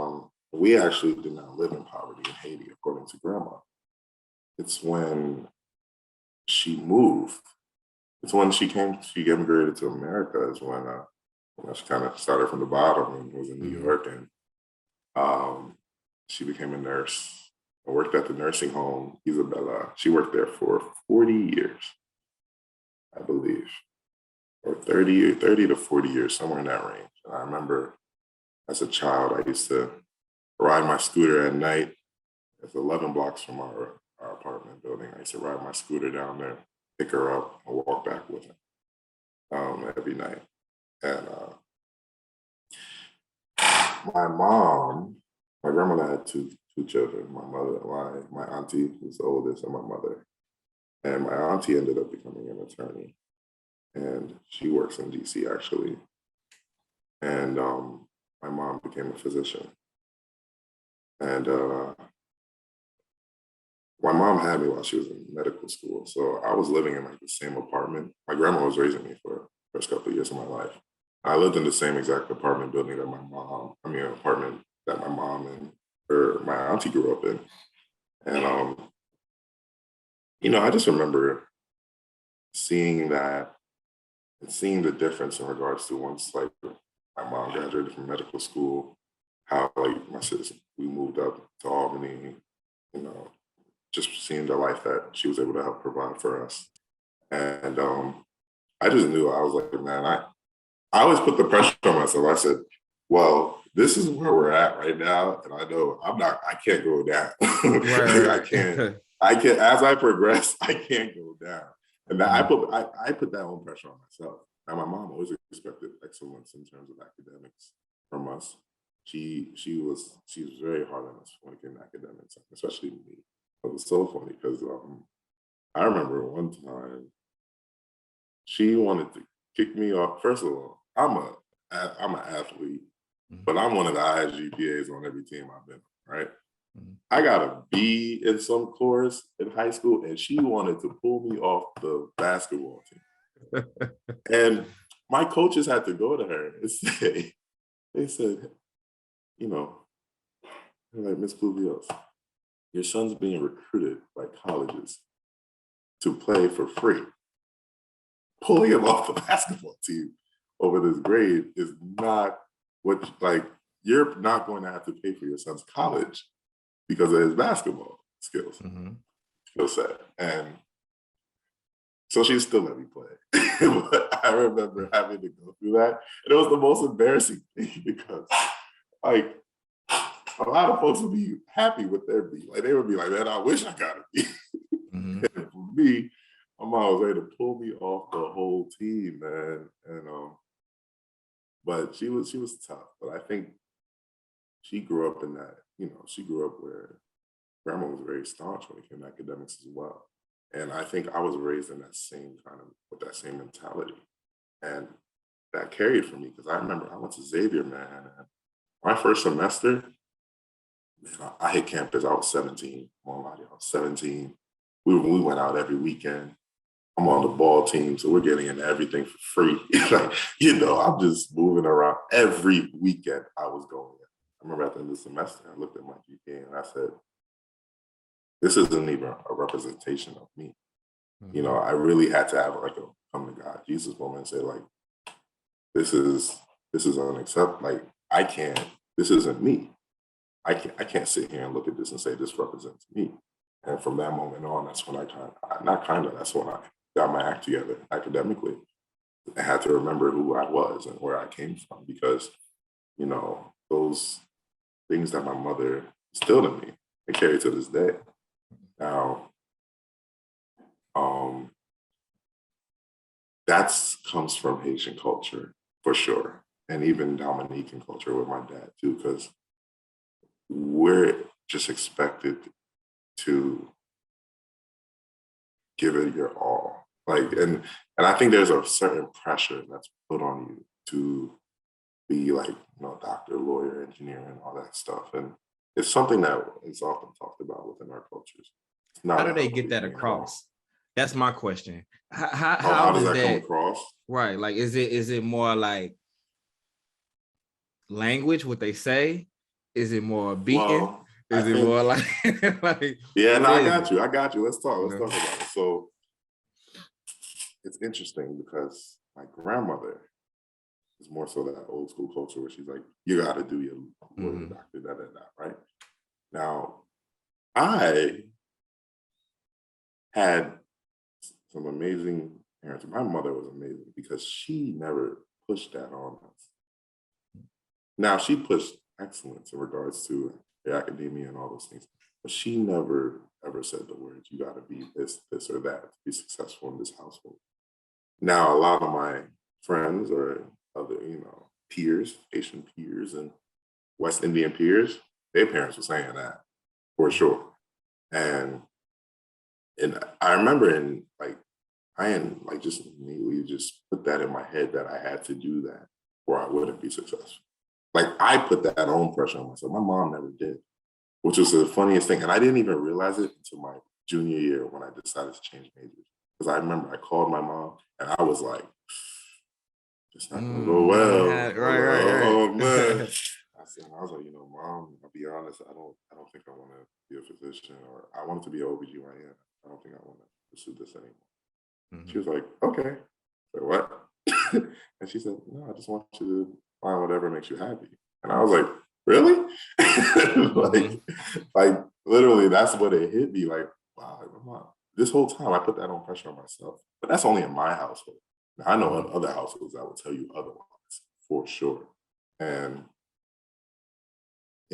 we actually did not live in poverty in Haiti, according to grandma. It's when she moved, it's when she immigrated to America, is when she kind of started from the bottom and was in New York. And she became a nurse. I worked at the nursing home, Isabella. She worked there for 40 years, I believe, or 30 to 40 years, somewhere in that range. And I remember as a child, I used to ride my scooter at night. It's 11 blocks from our apartment building. I used to ride my scooter down there, pick her up, and walk back with her every night. And my grandmother had two children. My auntie was the oldest, and my mother. And my auntie ended up becoming an attorney, and she works in DC actually. And my mom became a physician. And my mom had me while she was in medical school. So I was living in like the same apartment. My grandma was raising me for the first couple of years of my life. I lived in the same exact apartment building that apartment that my mom and my auntie grew up in. And, I just remember seeing that and seeing the difference in regards to once like my mom graduated from medical school, how like my sister, we moved up to Albany, just seeing the life that she was able to help provide for us. And I just knew, I was like, man, I always put the pressure on myself. I said, well, this is where we're at right now. And I know I can't go down. Right. I can't, as I progress, I can't go down. And I put that own pressure on myself. And my mom always expected excellence in terms of academics from us. She was very hard on us when it came to academics, especially me. It was so funny because I remember one time she wanted to kick me off. First of all, I'm an athlete, but I'm one of the highest GPAs on every team I've been on, right? I got a B in some course in high school, and she wanted to pull me off the basketball team. And my coaches had to go to her and say, they said, they're like, Miss Pluviose, your son's being recruited by colleges to play for free. Pulling him off the basketball team over this grade is not you're not going to have to pay for your son's college because of his basketball skill set. And so she still let me play. But I remember having to go through that. And it was the most embarrassing thing because like a lot of folks would be happy with their B. Like they would be like, man, I wish I got a B. And for me, my mom was ready to pull me off the whole team, man. And but she was tough. But I think she grew up in that, she grew up where grandma was very staunch when it came to academics as well. And I think I was raised in with that same mentality. And that carried for me because I remember I went to Xavier, man. And my first semester, man, I hit campus. I was 17. I was 17. We went out every weekend. I'm on the ball team, so we're getting into everything for free. I'm just moving around every weekend I was going in. I remember at the end of the semester, I looked at my GPA and I said, this isn't even a representation of me. I really had to have like a come to God, Jesus moment and say like, this is unacceptable. Like this isn't me. I can't sit here and look at this and say this represents me. And from that moment on, that's when that's when I got my act together academically. I had to remember who I was and where I came from because, those things that my mother instilled in me, I carry to this day. Now, that comes from Haitian culture for sure. And even Dominican culture with my dad too, because we're just expected to give it your all. And I think there's a certain pressure that's put on you to be like, doctor, lawyer, engineer, and all that stuff. And it's something that is often talked about within our cultures. How do they get that across? That's my question. How, How how does is that come that across? right? Like, is it more like language, what they say? Is it more beacon? Well, I Is it think, more like like yeah, what no, I is got it? you. I got you. Let's talk. You Let's know? talk about it. So it's interesting because my grandmother is more so that old school culture where she's like, you got to do your lawyer, doctor, da da da, right? Now, I had some amazing parents. My mother was amazing because she never pushed that on us. Now, she pushed excellence in regards to the academia and all those things, but she never ever said the words, you got to be this, this, or that to be successful in this household. Now, a lot of my friends or other, peers, Asian peers and West Indian peers, their parents were saying that for sure. And I remember just immediately just put that in my head that I had to do that or I wouldn't be successful. Like I put that own pressure on myself. My mom never did, which was the funniest thing. And I didn't even realize it until my junior year when I decided to change majors. Because I remember I called my mom and I was like, it's not gonna go well. Right. Oh man. I was like, Mom, I'll be honest, I don't think I want to be a physician or I wanted to be an OBGYN. I don't think I want to pursue this anymore. She was like, okay. I said, what? And she said, no, I just want you to find whatever makes you happy. And I was like, really? like literally that's what it hit me. Like, wow, Mom, this whole time I put that on pressure on myself. But that's only in my household. Now, I know in other households I will tell you otherwise, for sure. And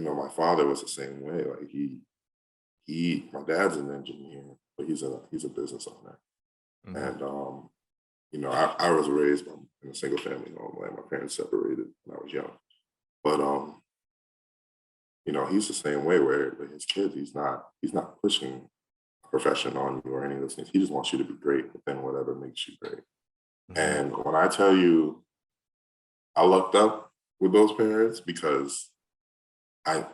my father was the same way. Like my dad's an engineer, but he's a business owner. And I was raised in a single family home. Like my parents separated when I was young. But he's the same way where with his kids, he's not pushing a profession on you or any of those things. He just wants you to be great within whatever makes you great. And when I tell you I lucked up with those parents because I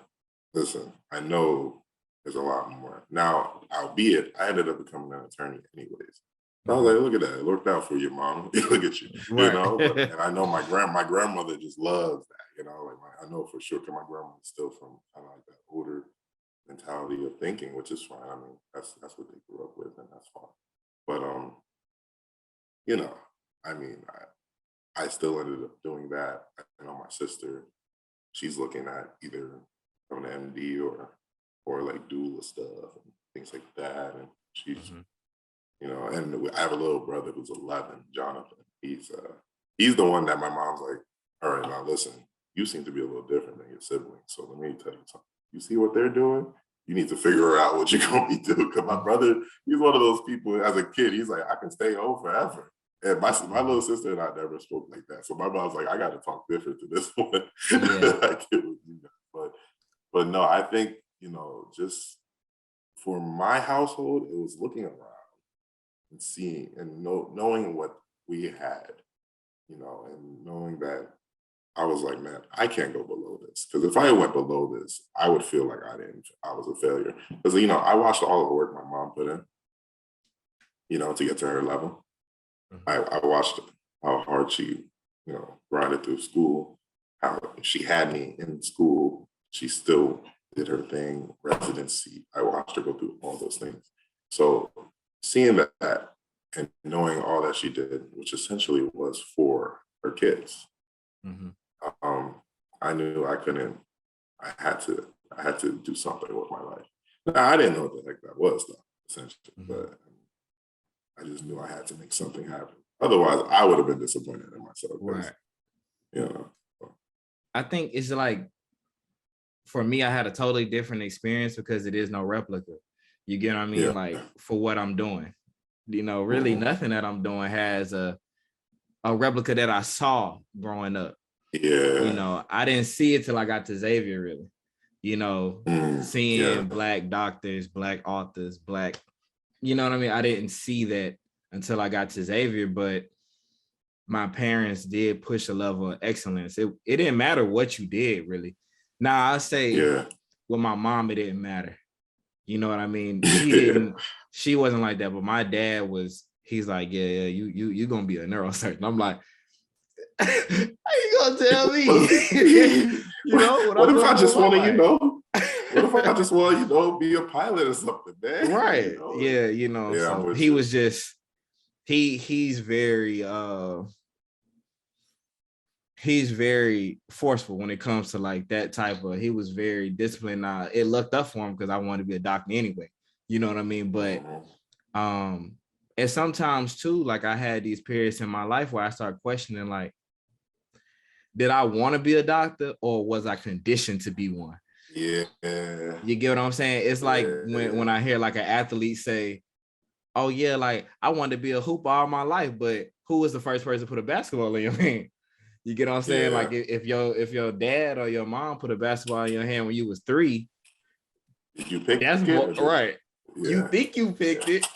know there's a lot more. Now, albeit I ended up becoming an attorney anyways. I was like, look at that. It worked out for you, Mom. Look at you, Right. And I know my grandmother just loves that, I know for sure because my grandmother's still from kind of like that older mentality of thinking, which is fine. I mean, that's what they grew up with and that's fine. But, I mean, I still ended up doing that. My sister, she's looking at either from an MD or like doula stuff and things like that. And she's, and I have a little brother who's 11, Jonathan. He's the one that my mom's like, all right, now listen, you seem to be a little different than your siblings. So let me tell you something. You see what they're doing? You need to figure out what you're going to be doing. Because my brother, he's one of those people as a kid, he's like, I can stay home forever. And my little sister and I never spoke like that. So my mom's like, I got to talk different to this one. Yeah. But no, I think, just for my household, it was looking around and seeing and knowing what we had, and knowing that I was like, man, I can't go below this. Because if I went below this, I would feel like I was a failure. Because, I watched all the work my mom put in, to get to her level. I watched how hard she, grinded through school, how she had me in school. She still did her thing, residency. I watched her go through all those things. So seeing that and knowing all that she did, which essentially was for her kids, I knew I couldn't. I had to do something with my life. Now, I didn't know what the heck that was, though, essentially, but I just knew I had to make something happen. Otherwise, I would have been disappointed in myself. Right. So. I think it's like, for me, I had a totally different experience because it is no replica. You get what I mean? Yeah. Like for what I'm doing, really nothing that I'm doing has a replica that I saw growing up. Yeah. I didn't see it till I got to Xavier, really. Seeing Black doctors, Black authors, Black, you know what I mean? I didn't see that until I got to Xavier, but my parents did push a level of excellence. It didn't matter what you did, really. Now, I'll say with my mom, it didn't matter. You know what I mean? Yeah. She wasn't like that, but my dad was. He's like, yeah, you gonna be a neurosurgeon. I'm like, how you gonna tell me? You know what What I'm if I gonna do with just my want to, life? what if I just want, be a pilot or something, man? Right. Yeah, Yeah, I'm so with he you. was just he's very forceful when it comes to like that type of. He was very disciplined. It looked up for him because I wanted to be a doctor anyway. You know what I mean? But um and sometimes too, like I had these periods in my life where I started questioning, like, did I want to be a doctor or was I conditioned to be one? Yeah. You get what I'm saying? It's like when I hear like an athlete say, oh yeah, like I wanted to be a hooper all my life, but who was the first person to put a basketball in your hand? You get what I'm saying? Yeah. Like if your dad or your mom put a basketball in your hand when you was 3, Did you pick that's it or just, right. You yeah. think you picked Yeah. it,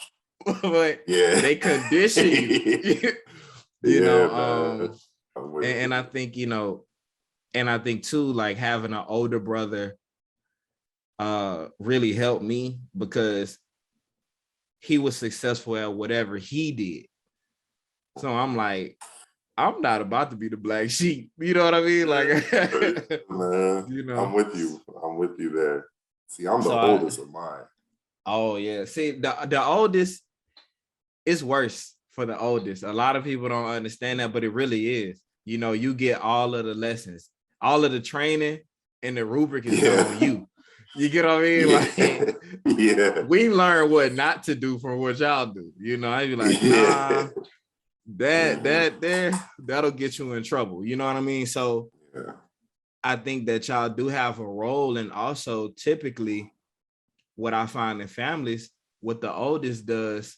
but Yeah. they condition you. you Yeah, know, man. I'm with and I you. think, and I think too, like having an older brother really helped me because he was successful at whatever he did. So I'm like, I'm not about to be the black sheep. You know what I mean? Like, Man, you I'm know. with you. I'm with you there. See, I'm the So oldest of mine. oh yeah. See, the oldest is worse for the oldest. A lot of people don't understand that, but it really is. You get all of the lessons, all of the training, and the rubric is done on Yeah. you. You get what I mean? Yeah. Like Yeah. we learn what not to do from what y'all do. I'd be like, Yeah. nah, that'll get you in trouble. You know what I mean? So Yeah. I think that y'all do have a role, and also typically what I find in families, what the oldest does,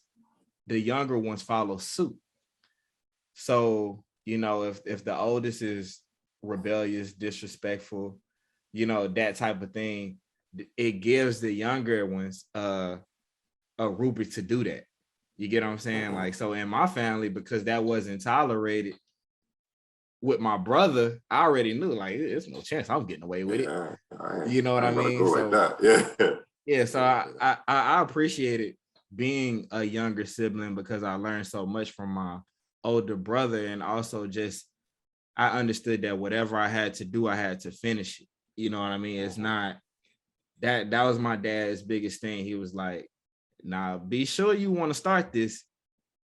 the younger ones follow suit. So, if the oldest is rebellious, disrespectful, that type of thing, it gives the younger ones a rubric to do that. You get what I'm saying? Like, so in my family, because that wasn't tolerated with my brother, I already knew, like, there's no chance I'm getting away with it. Yeah. You know what I I ain't gonna mean? go like So that. Yeah. yeah, so I appreciated being a younger sibling because I learned so much from my older brother, and also just I understood that whatever I had to do, I had to finish it. You know what I mean? It's not that was my dad's biggest thing. He was like, "Nah, be sure you want to start this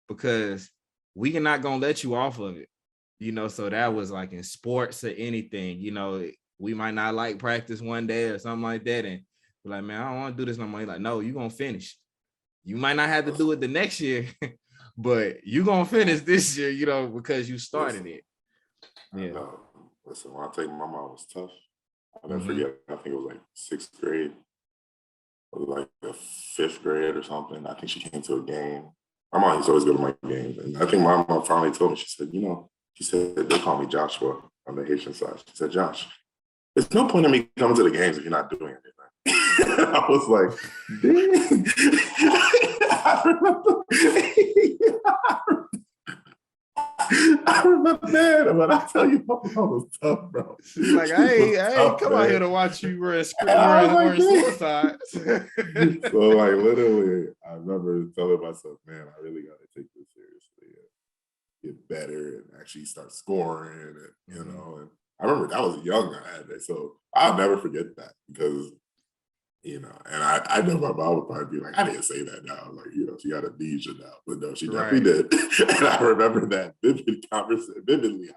because we are not gonna let you off of it." So that was like in sports or anything. We might not like practice one day or something like that, and we're like, man, I don't want to do this no more. He's like, no, you're gonna finish. You might not have to do it the next year, but you're gonna finish this year, because you started it. I Yeah. know. Listen, when I tell you my mom was tough, I'll never Mm-hmm. forget. I think it was like 6th grade, or like the 5th grade or something. I think she came to a game. My mom used to always go to my games. And I think my mom finally told me, she said, they call me Joshua on the Haitian side. She said, Josh, there's no point in me coming to the games if you're not doing anything. I was like, dang. I remember. I remember that, but I tell you, my mom was tough, bro. She's like, She was I ain't tough, come out here man. to watch you And I was wearing like, suicides. so like literally, I remember telling myself, man, I really got to take this seriously and get better and actually start scoring. And, and I remember that was young I had that. So I'll never forget that because, and I know my mom would probably be like, I didn't say that now. Like, she got amnesia now. But no, she definitely Right. did. And I remember that vividly.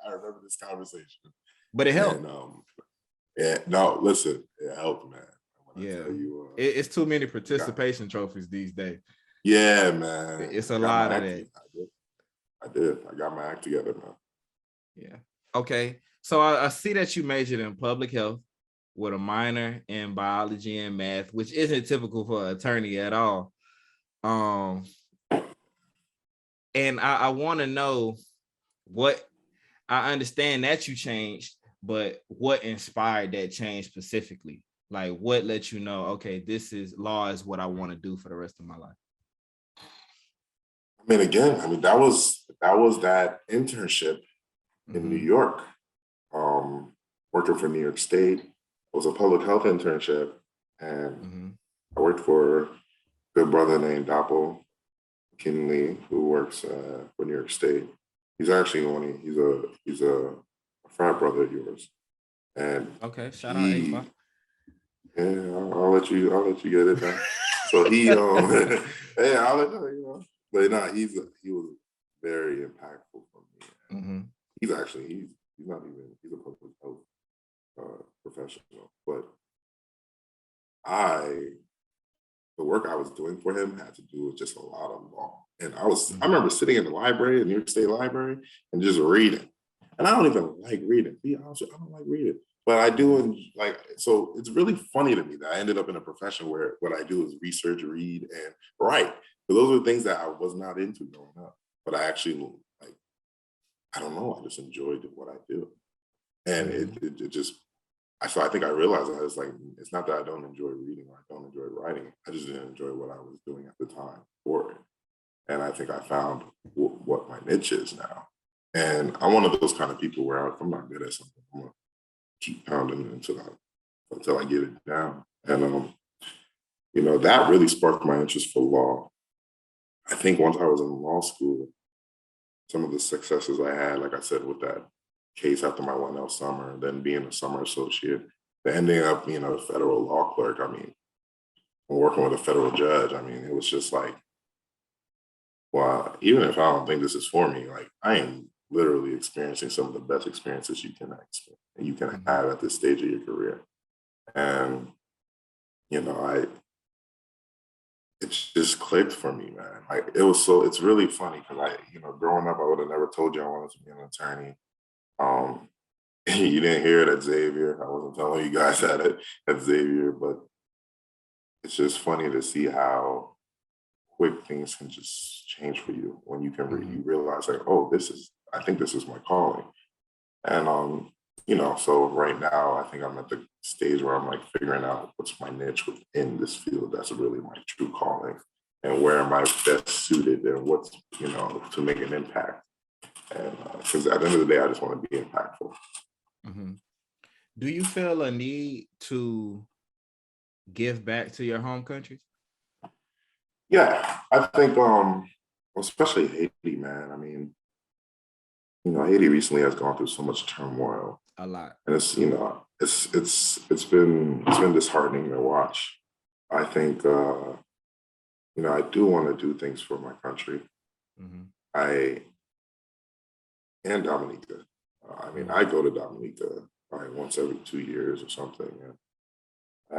I remember this conversation. But it helped. And yeah, no, listen, it helped, man. When I Yeah. tell you, It's too many participation trophies these days. yeah, man. It's I a got lot my of act that. together. I did. I got my act together, man. Yeah. Okay. So I see that you majored in public health with a minor in biology and math, which isn't typical for an attorney at all. And I want to know what, I understand that you changed, but what inspired that change specifically? Like what let you know, okay, law is what I want to do for the rest of my life? I mean, again, that was that internship in New York, working for New York State. It was a public health internship, and I worked for a good brother named Doppel Kinley, who works for New York State. He's actually he's a frat brother of yours, and Okay, shout out he A5. yeah, I'll let you get it now. So he hey, I'll let you know. But no, he was very impactful for me. Mm-hmm. He's not even he's a public health professional, but I the work I was doing for him had to do with just a lot of law. And I remember sitting in the library, the New York State Library, and just reading. And I don't even like reading. To be honest, I don't like reading. But I do, and like, so it's really funny to me that I ended up in a profession where what I do is research, read, and write. But those are things that I was not into growing up. But I actually, like, I don't know, I just enjoyed what I do. And it just, so I think I realized I was like, it's not that I don't enjoy reading or I don't enjoy writing. I just didn't enjoy what I was doing at the time for it. And I think I found what my niche is now. And I'm one of those kind of people where if I'm not good at something, I'm gonna keep pounding until I get it down. And that really sparked my interest for law. I think once I was in law school, some of the successes I had, like I said, with that case after my 1L summer, then being a summer associate, then ending up being a federal law clerk. I mean, working with a federal judge, I mean, it was just like, well, even if I don't think this is for me, like I am literally experiencing some of the best experiences you can have at this stage of your career. And, it just clicked for me, man. Like it's really funny because growing up, I would have never told you I wanted to be an attorney. Um, you didn't hear it at Xavier. I wasn't telling you guys that at Xavier, but it's just funny to see how quick things can just change for you when you can you realize like, oh, I think this is my calling. And so right now I think I'm at the stage where I'm like figuring out what's my niche within this field that's really my true calling and where am I best suited and what's, to make an impact. And because at the end of the day, I just want to be impactful. Mm-hmm. Do you feel a need to give back to your home country? Yeah, I think, especially Haiti, man. I mean, Haiti recently has gone through so much turmoil. A lot. And it's been disheartening to watch. I think, I do want to do things for my country. And Dominica. I go to Dominica probably once every 2 years or something. And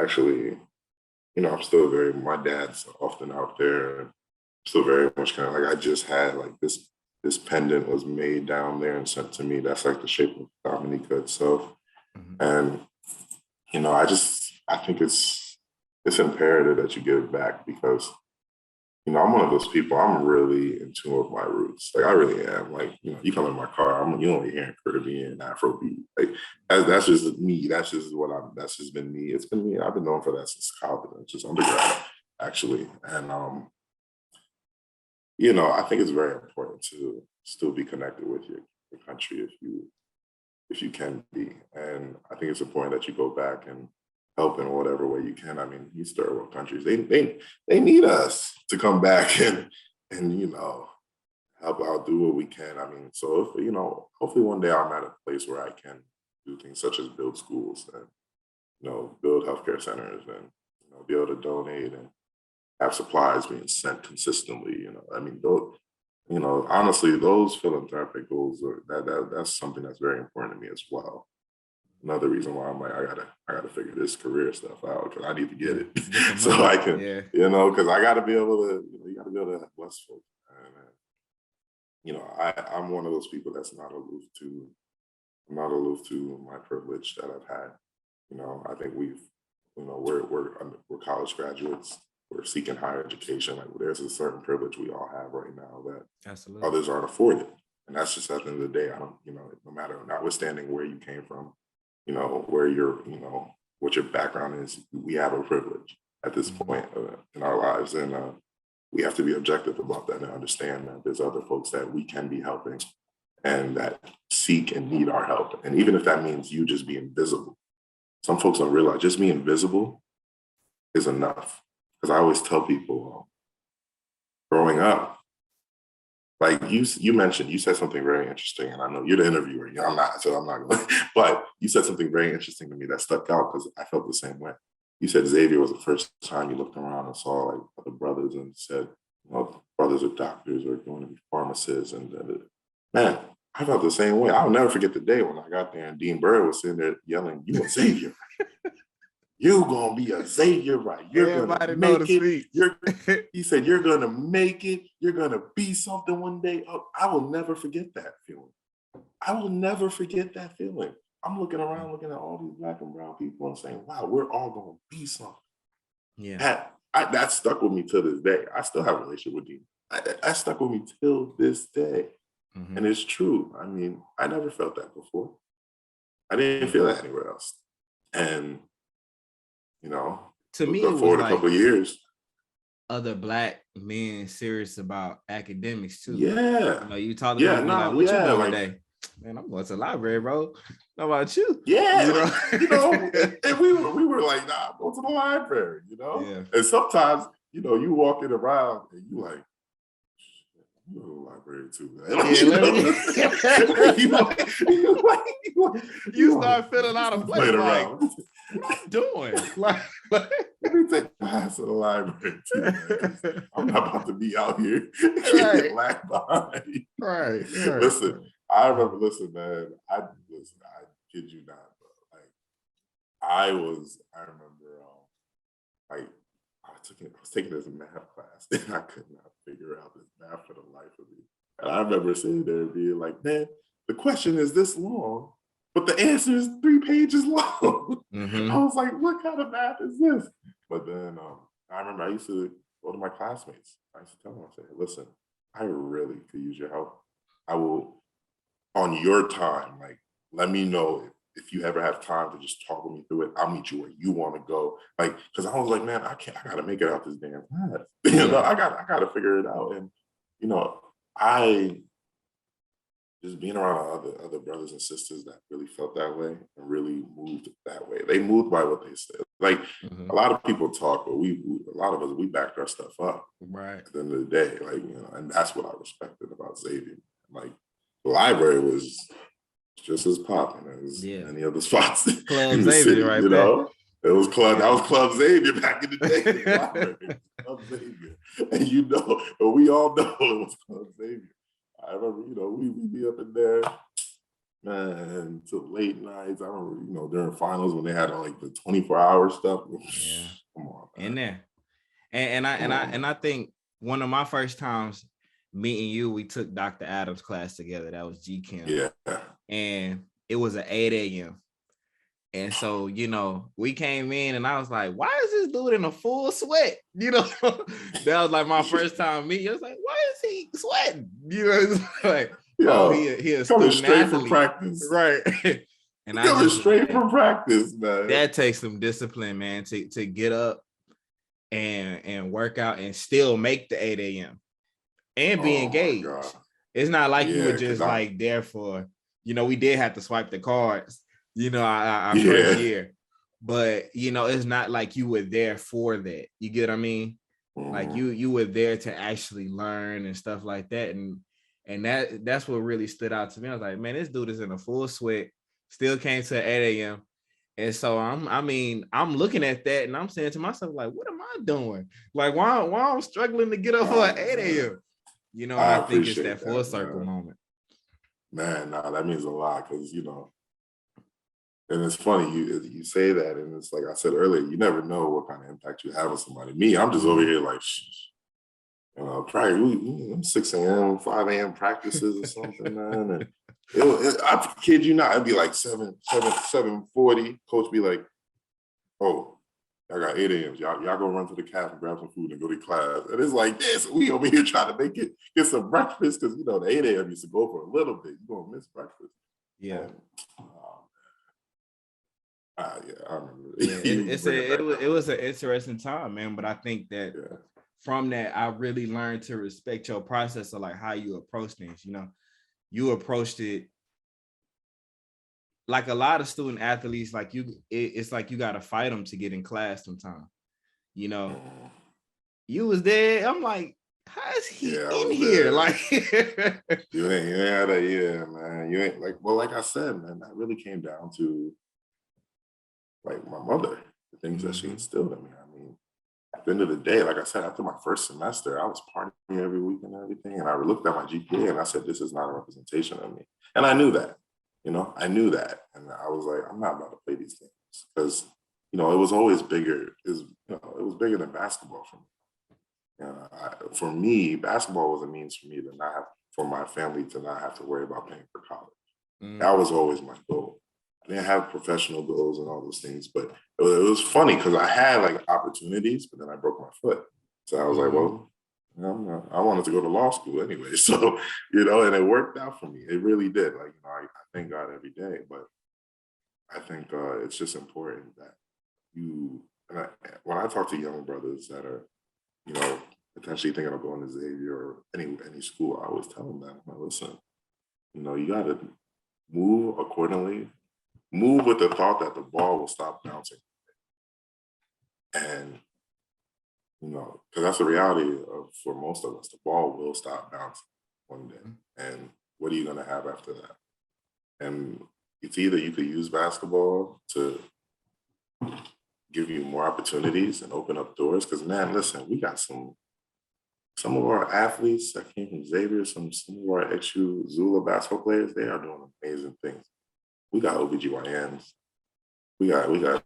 actually, I'm still my dad's often out there. And still very much kind of like I just had like this pendant was made down there and sent to me. That's like the shape of Dominica itself. And, I think it's imperative that you give back because, I'm one of those people, I'm really in tune with my roots. Like I really am. Like, you come in my car, you only hearing Caribbean, Afrobeat. Like that's just me. That's just been me. It's been me. I've been known for that since college, just undergrad, actually. And I think it's very important to still be connected with your country if you can be. And I think it's important that you go back and help in whatever way you can. I mean, these third world countries, they need us to come back and help out, do what we can. I mean, so if hopefully one day I'm at a place where I can do things such as build schools and build healthcare centers and be able to donate and have supplies being sent consistently. I mean, those, honestly, those philanthropic goals that's something that's very important to me as well. Another reason why I'm like, I gotta figure this career stuff out because I need to get it so I can, because I gotta be able to, you gotta be able to have less folks. And, I'm one of those people that's not aloof to my privilege that I've had. I think we're college graduates. We're seeking higher education. Like there's a certain privilege we all have right now that Absolutely. Others aren't afforded. And that's just at the end of the day, I don't, no matter, notwithstanding where you came from, where what your background is, we have a privilege at this point in our lives. And we have to be objective about that and understand that there's other folks that we can be helping and that seek and need our help. And even if that means you just being visible, some folks don't realize just being visible is enough because I always tell people growing up, like you mentioned, you said something very interesting, and I know you're the interviewer. I'm not, so I'm not going. But you said something very interesting to me that stuck out because I felt the same way. You said Xavier was the first time you looked around and saw like other brothers and said, brothers are doctors or going to be pharmacists, and man, I felt the same way. I'll never forget the day when I got there and Dean Bird was sitting there yelling, "You a Xavier! You're gonna be a Xavier, right? You're gonna make it." He said, "You're gonna make it. You're gonna be something one day." Oh, I will never forget that feeling. I will never forget that feeling. I'm looking around, looking at all these Black and brown people and saying, "Wow, we're all gonna be something." Yeah, That stuck with me till this day. I still have a relationship with Dean. That stuck with me till this day, and it's true. I mean, I never felt that before. I didn't feel that anywhere else, and to me, it look was forward like a couple of years. other Black men serious about academics too. Yeah. You talk to Yeah, them, be like, no, "What you yeah, doing like, today?" "Man, I'm going to the library, bro." "How about you?" yeah, and we were like, "Nah, go to the library," Yeah. And sometimes, you walking around and you like, "You go to the library too, man." You start feeling out of place. Playing Like, around. what you doing? Like, Let me take class at the library too, man, 'cause I'm not about to be out here Right. getting lagged behind. Right. Listen, I remember. Listen, man. I kid you not, bro. Like, I remember, like, I was taking this math class, and I could not figure out this math for the life of me. And I remember sitting there and being like, "Man, the question is this long, but the answer is 3 pages long." I was like, "What kind of math is this?" But then I remember I used to go to my classmates. I used to tell them, I said, "Listen, I really could use your help. I will, on your time, like, let me know if you ever have time to just talk with me through it. I'll meet you where you want to go." Like, because I was like, "Man, I gotta make it out this damn class." I gotta figure it out. And I just being around other brothers and sisters that really felt that way and really moved that way. They moved by what they said. Like, a lot of people talk, but a lot of us, we backed our stuff up. Right. At the end of the day, like, and that's what I respected about Xavier. Like, the library was just as popping as any other spots Club in the Xavier city. right there. It was Club. That was Club Xavier back in the day. The library, Club Xavier, and but we all know it was Club Xavier. I remember, we'd be up in there, man, until late nights. I remember, during finals when they had like the 24-hour stuff. Yeah. Come on, man. In there. And I think one of my first times meeting you, we took Dr. Adams' class together. That was G Chem. Yeah. And it was at 8 a.m. And so, we came in and I was like, "Why is this dude in a full sweat?" That was like my first time meeting. I was like, "Why is he sweating?" It's like, he a coming student straight athlete. from practice. Right. And coming straight from practice, man. That takes some discipline, man, to get up and work out and still make the 8 a.m. and be engaged. It's not like you were just like there for, we did have to swipe the cards, our first year, but it's not like you were there for that. You get what I mean? Like you were there to actually learn and stuff like that. And that's what really stood out to me. I was like, man, this dude is in a full sweat, still came to 8 a.m. And so I'm looking at that and I'm saying to myself, like, what am I doing? Like, why I'm struggling to get up for 8 a.m.? And I think it's that full circle moment. Man, that means a lot because, and it's funny, you say that, and it's like I said earlier, you never know what kind of impact you have on somebody. Me, I'm just over here like, probably 6 a.m., 5 a.m. practices or something, man. And I kid you not, it'd be like 7:40. Coach be like, "Oh, I got 8 a.m. Y'all go run to the cafe and grab some food and go to class." And it's like this. We over here trying to get some breakfast because the 8 a.m. used to go for a little bit. You're gonna miss breakfast. Yeah. And, I remember. It was an interesting time, man. But I think that from that, I really learned to respect your process of like how you approach things. You approached it like a lot of student athletes, like it's like you got to fight them to get in class sometimes, you was there. I'm like, how is he Yeah, I in was here? there. Like, You ain't had a, yeah, man. You ain't like I said, man, that really came down to like my mother, the things that she Mhm. instilled in me. I mean, at the end of the day, like I said, after my first semester, I was partying every week and everything. And I looked at my GPA and I said, this is not a representation of me. And I knew that, I knew that. And I was like, I'm not about to play these games because, it was always bigger. It was bigger than basketball for me. For me, basketball was a means for me to not have, for my family to not have to worry about paying for college. Mm. That was always my goal. I didn't have professional goals and all those things, but it was funny because I had like opportunities, but then I broke my foot. So I was like, Mhm. well, I wanted to go to law school anyway. So, and it worked out for me. It really did. Like, I thank God every day, but I think it's just important that and when I talk to young brothers that are, you know, potentially thinking of going to Xavier or any school, I always tell them that, I'm like, listen, you got to move accordingly, move with the thought that the ball will stop bouncing. And, because that's the reality for most of us, the ball will stop bouncing one day. And what are you going to have after that? And it's either you could use basketball to give you more opportunities and open up doors. Because, man, listen, we got some of our athletes that came from Xavier, some of our XU Zula basketball players, they are doing amazing things. We got OBGYNs. We got A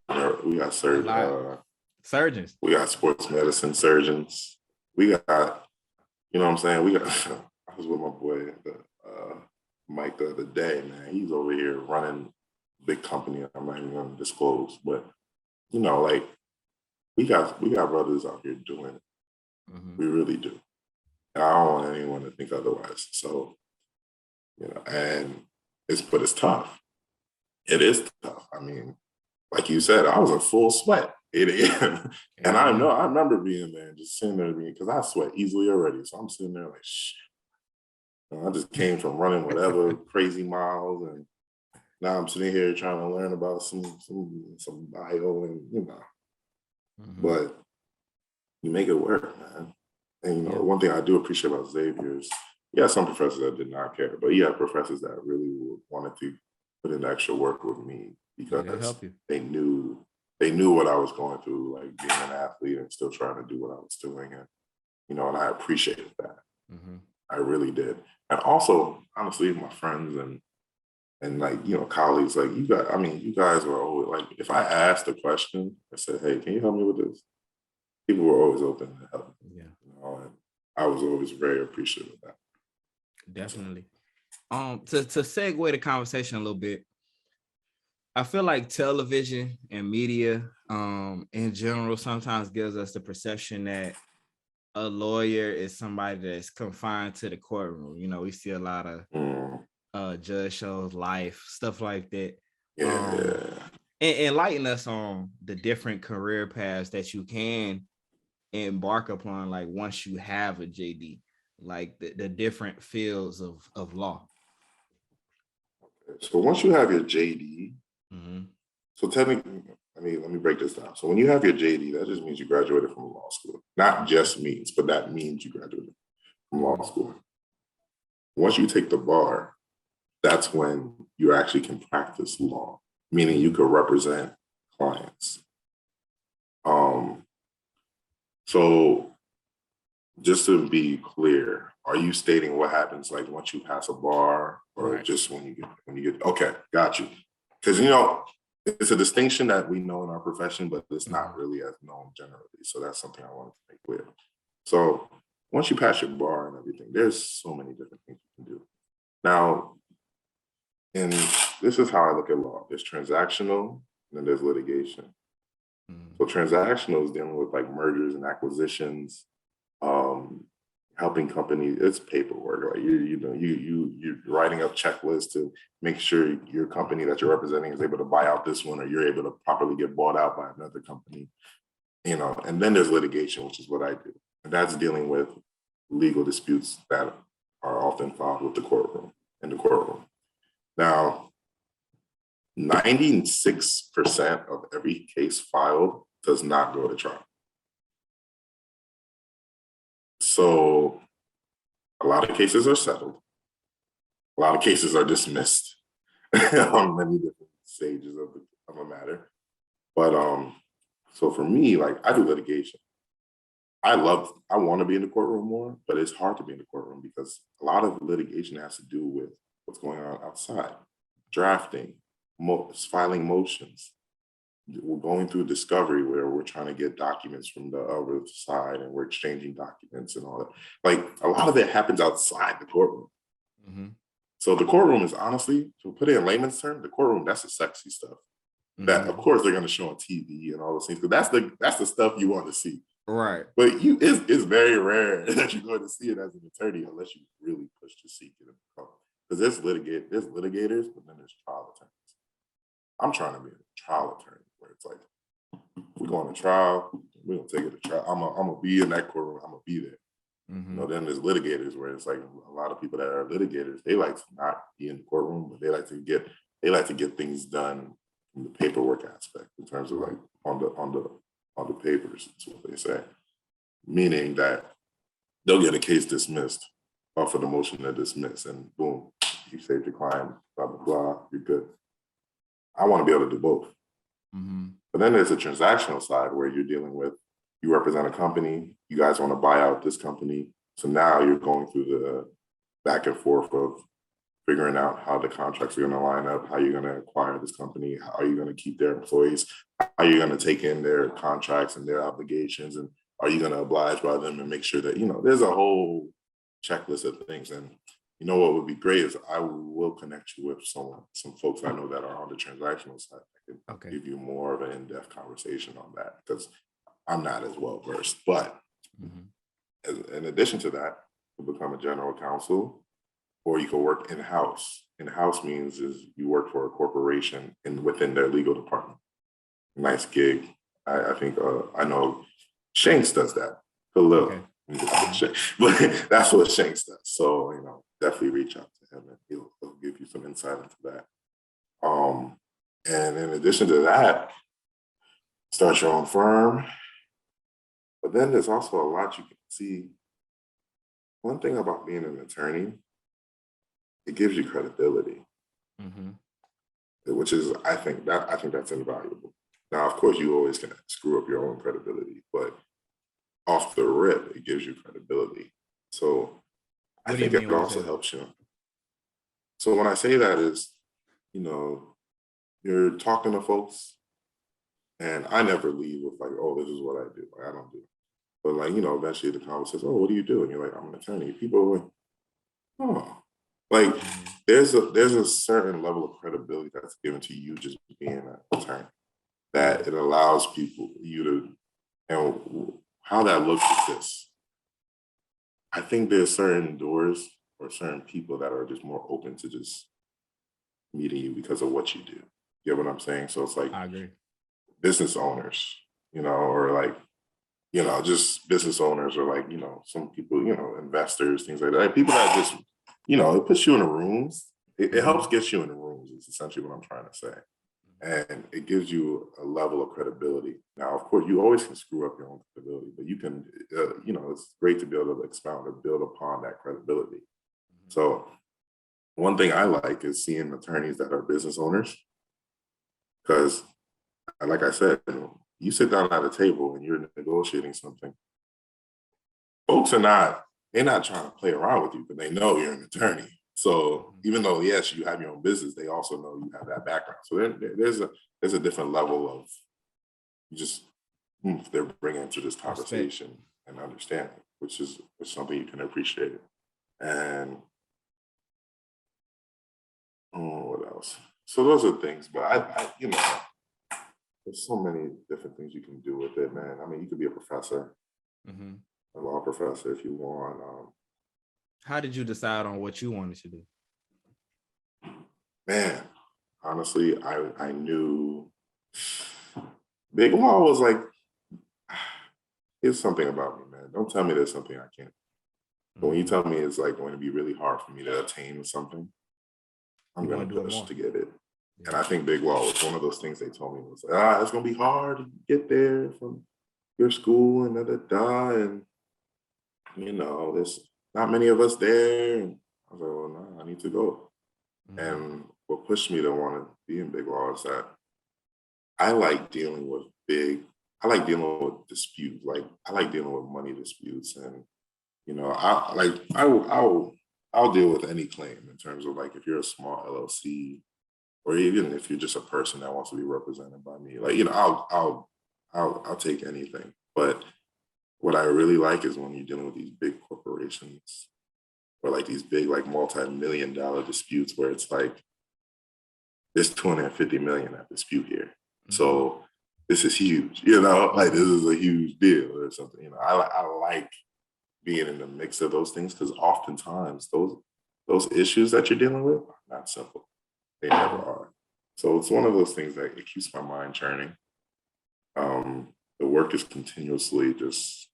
lot. Surgeons. we got sports medicine surgeons. We got, what I'm saying? I was with my boy, Mike, the other day, man. He's over here running a big company. I'm not even going to disclose, but, like, we got brothers out here doing it. Mhm. We really do. And I don't want anyone to think otherwise. So, but it's tough. It is tough. I mean, like you said, I was in full sweat, 8 a.m. And Mhm. I remember being there and just sitting there because I sweat easily already. So I'm sitting there like, shh. I just came from running whatever crazy miles, and now I'm sitting here trying to learn about some bio and Mhm. but you make it work, man. And Yeah. one thing I do appreciate about Xavier is you have some professors that did not care, but you have professors that really wanted to put in extra work with me Yeah, they'll because help you. they knew what I was going through, like being an athlete and still trying to do what I was doing. And and I appreciated that. Mhm. I really did. And also, honestly, my friends and like, colleagues, like you guys were always like, if I asked a question, I said, hey, can you help me with this? People were always open to help. Yeah, And I was always very appreciative of that. So, definitely. To segue the conversation a little bit, I feel like television and media, in general, sometimes gives us the perception that a lawyer is somebody that's confined to the courtroom. We see a lot of mm, judge shows, life, stuff like that. Um, yeah. and enlighten us on the different career paths that you can embark upon, like once you have a JD, like the different fields of law. So once you have your JD, Mm-hmm. so technically, let me break this down. So when you have your JD, that just means you graduated from law school. Not just means, but that means you graduated from law Mm-hmm. school. Once you take the bar, that's when you actually can practice law, meaning you could represent clients. Um, so just to be clear, are you stating what happens like once you pass a bar, or Right. just when you get okay, got you. Because it's a distinction that we know in our profession, but it's not Mm-hmm. really as known generally. So that's something I wanted to make clear. So once you pass your bar and everything, there's so many different things you can do. Now, and this is how I look at law. There's transactional, and then there's litigation. Mm-hmm. So transactional is dealing with like mergers and acquisitions, um, helping companies. It's paperwork. Like you're writing up checklists to make sure your company that you're representing is able to buy out this one, or you're able to properly get bought out by another company. And then there's litigation, which is what I do, and that's dealing with legal disputes that are often filed with the courtroom in the courtroom. Now, 96% of every case filed does not go to trial. So a lot of cases are settled. A lot of cases are dismissed on many different stages of a matter. But so for me, like I do litigation. I want to be in the courtroom more, but it's hard to be in the courtroom because a lot of litigation has to do with what's going on outside, drafting, filing motions. We're going through discovery where we're trying to get documents from the other side and we're exchanging documents and all that. Like a lot of it happens outside the courtroom. Mm-hmm. So the courtroom is honestly, to put it in layman's terms, the courtroom, that's the sexy stuff. Mm-hmm. That of course they're going to show on TV and all those things, because that's the stuff you want to see. Right. But it's very rare that you're going to see it as an attorney unless you really push to seek it. Because there's litigators, but then there's trial attorneys. I'm trying to be a trial attorney where it's like, we're going to trial, we're going to take it to trial. I'm going to be in that courtroom, I'm going to be there. Mm-hmm. You know, then there's litigators where it's like a lot of people that are litigators, they like to not be in the courtroom, but they like to get things done in the paperwork aspect in terms of like on the papers, is what they say. Meaning that they'll get a case dismissed off of the motion to dismiss and boom, you saved your client, blah, blah, blah, you're good. I want to be able to do both. Mm-hmm. But then there's a transactional side where you're dealing with, you represent a company, you guys want to buy out this company. So now you're going through the back and forth of figuring out how the contracts are going to line up, how you're going to acquire this company, how are you going to keep their employees, how are you going to take in their contracts and their obligations, and are you going to oblige by them and make sure that, you know, there's a whole checklist of things. And you know what would be great is I will connect you with some folks I know that are on the transactional side. I can give you more of an in-depth conversation on that because I'm not as well versed. But in addition to that, you'll become a general counsel, or you can work in-house. In-house means is you work for a corporation within their legal department. Nice gig. I think I know Shanks does that. Okay. But that's what Shanks does. So, you know, definitely reach out to him and he'll give you some insight into that. And in addition to that, start your own firm. But then there's also a lot you can see. One thing about being an attorney, it gives you credibility, which is, I think that's invaluable. Now, of course, you always can screw up your own credibility, but off the rip, it gives you credibility. So I think it also helps you. So when I say that is, you know, you're talking to folks, and I never leave with like, oh, this is what I do. Like, I don't do. But like, you know, eventually the conversation says, oh, what do you do? And you're like, I'm an attorney. People are like, oh, like there's a certain level of credibility that's given to you just being an attorney, that it allows you to, and how that looks is this. I think there's certain doors or certain people that are just more open to just meeting you because of what you do. You get what I'm saying? So it's like, I agree. Business owners, you know, or like, you know, just business owners, or like, you know, some people, you know, investors, things like that. Like people that just, you know, it puts you in the rooms. It helps get you in the rooms is essentially what I'm trying to say. And it gives you a level of credibility. Now, of course, you always can screw up your own credibility, but you can, you know, it's great to be able to expound or build upon that credibility. So one thing I like is seeing attorneys that are business owners, because like I said, you sit down at a table and you're negotiating something. Folks they're not trying to play around with you, but they know you're an attorney. So even though, yes, you have your own business, they also know you have that background. So there's a different level of just they're bringing to this conversation and understanding, which is something you can appreciate. And what else? So those are things, but I you know, there's so many different things you can do with it, man. I mean, you could be a professor, a law professor if you want. How did you decide on what you wanted to do? Man, honestly, I knew big law was like, here's something about me, man. Don't tell me there's something I can't. But when you tell me it's like going to be really hard for me to attain something, I'm going to push to get it. And I think big law was one of those things they told me was, it's going to be hard to get there from your school and and there's not many of us there. And I was like, well, no, I need to go. Mm-hmm. And what pushed me to want to be in big law is that I like dealing with I like dealing with disputes. Like I like dealing with money disputes, and I'll deal with any claim in terms of like if you're a small LLC or even if you're just a person that wants to be represented by me, like I'll take anything. But what I really like is when you're dealing with these big corporations or like these big like multi-million-dollar disputes where it's like there's 250 million at dispute here. Mm-hmm. So this is huge, like this is a huge deal or something. I like being in the mix of those things because oftentimes those issues that you're dealing with are not simple. They never are. So it's one of those things that it keeps my mind churning. The work is continuously just,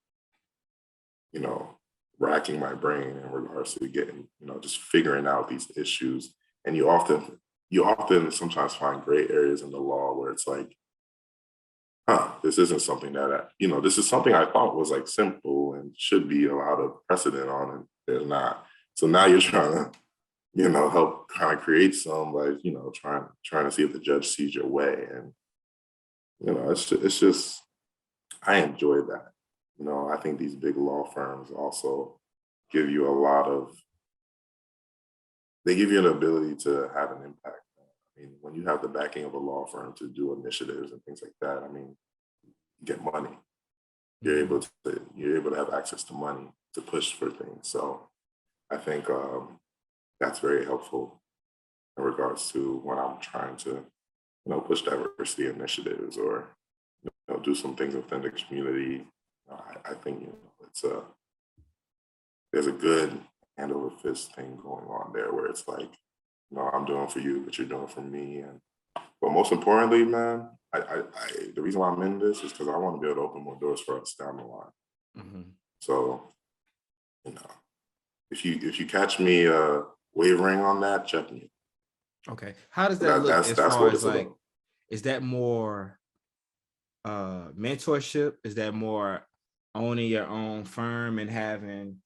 you know, racking my brain in regards to getting, just figuring out these issues. And you often sometimes find gray areas in the law where it's like, this isn't something this is something I thought was like simple and should be allowed a precedent on, and they're not. So now you're trying to, help kind of create some, like, trying to see if the judge sees your way. And, it's just, I enjoy that. I think these big law firms also give you they give you an ability to have an impact. I mean, when you have the backing of a law firm to do initiatives and things like that, I mean, you get money. You're able to have access to money to push for things. So I think that's very helpful in regards to when I'm trying to, push diversity initiatives or do some things within the community. I think it's there's a good hand over fist thing going on there where it's like, I'm doing for you, but you're doing for me. And but most importantly, man, the reason why I'm in this is because I want to be able to open more doors for us down the line. Mm-hmm. So, you know, if you catch me wavering on that, check me. Okay. How does that look as that's far what as it's like, about. is that more mentorship? Is that more owning your own firm and having,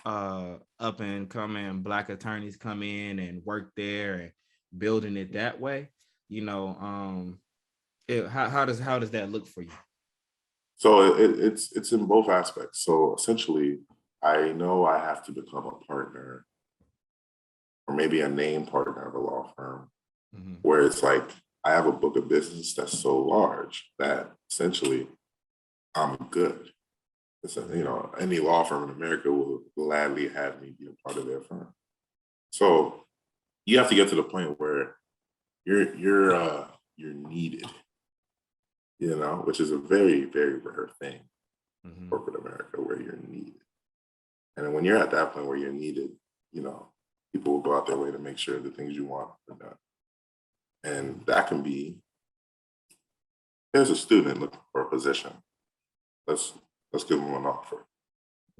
up and coming Black attorneys come in and work there and building it that way? How does that look for you? So it's in both aspects. So essentially, I know I have to become a partner or maybe a name partner of a law firm Mm-hmm. where it's like I have a book of business that's so large that essentially I'm good. Any law firm in America will gladly have me be a part of their firm. So you have to get to the point where you're needed, which is a very, very rare thing in Mm-hmm. corporate America where you're needed. And then when you're at that point where you're needed, people will go out their way to make sure the things you want are done. And that can be, there's a student looking for a position. Let's give them an offer.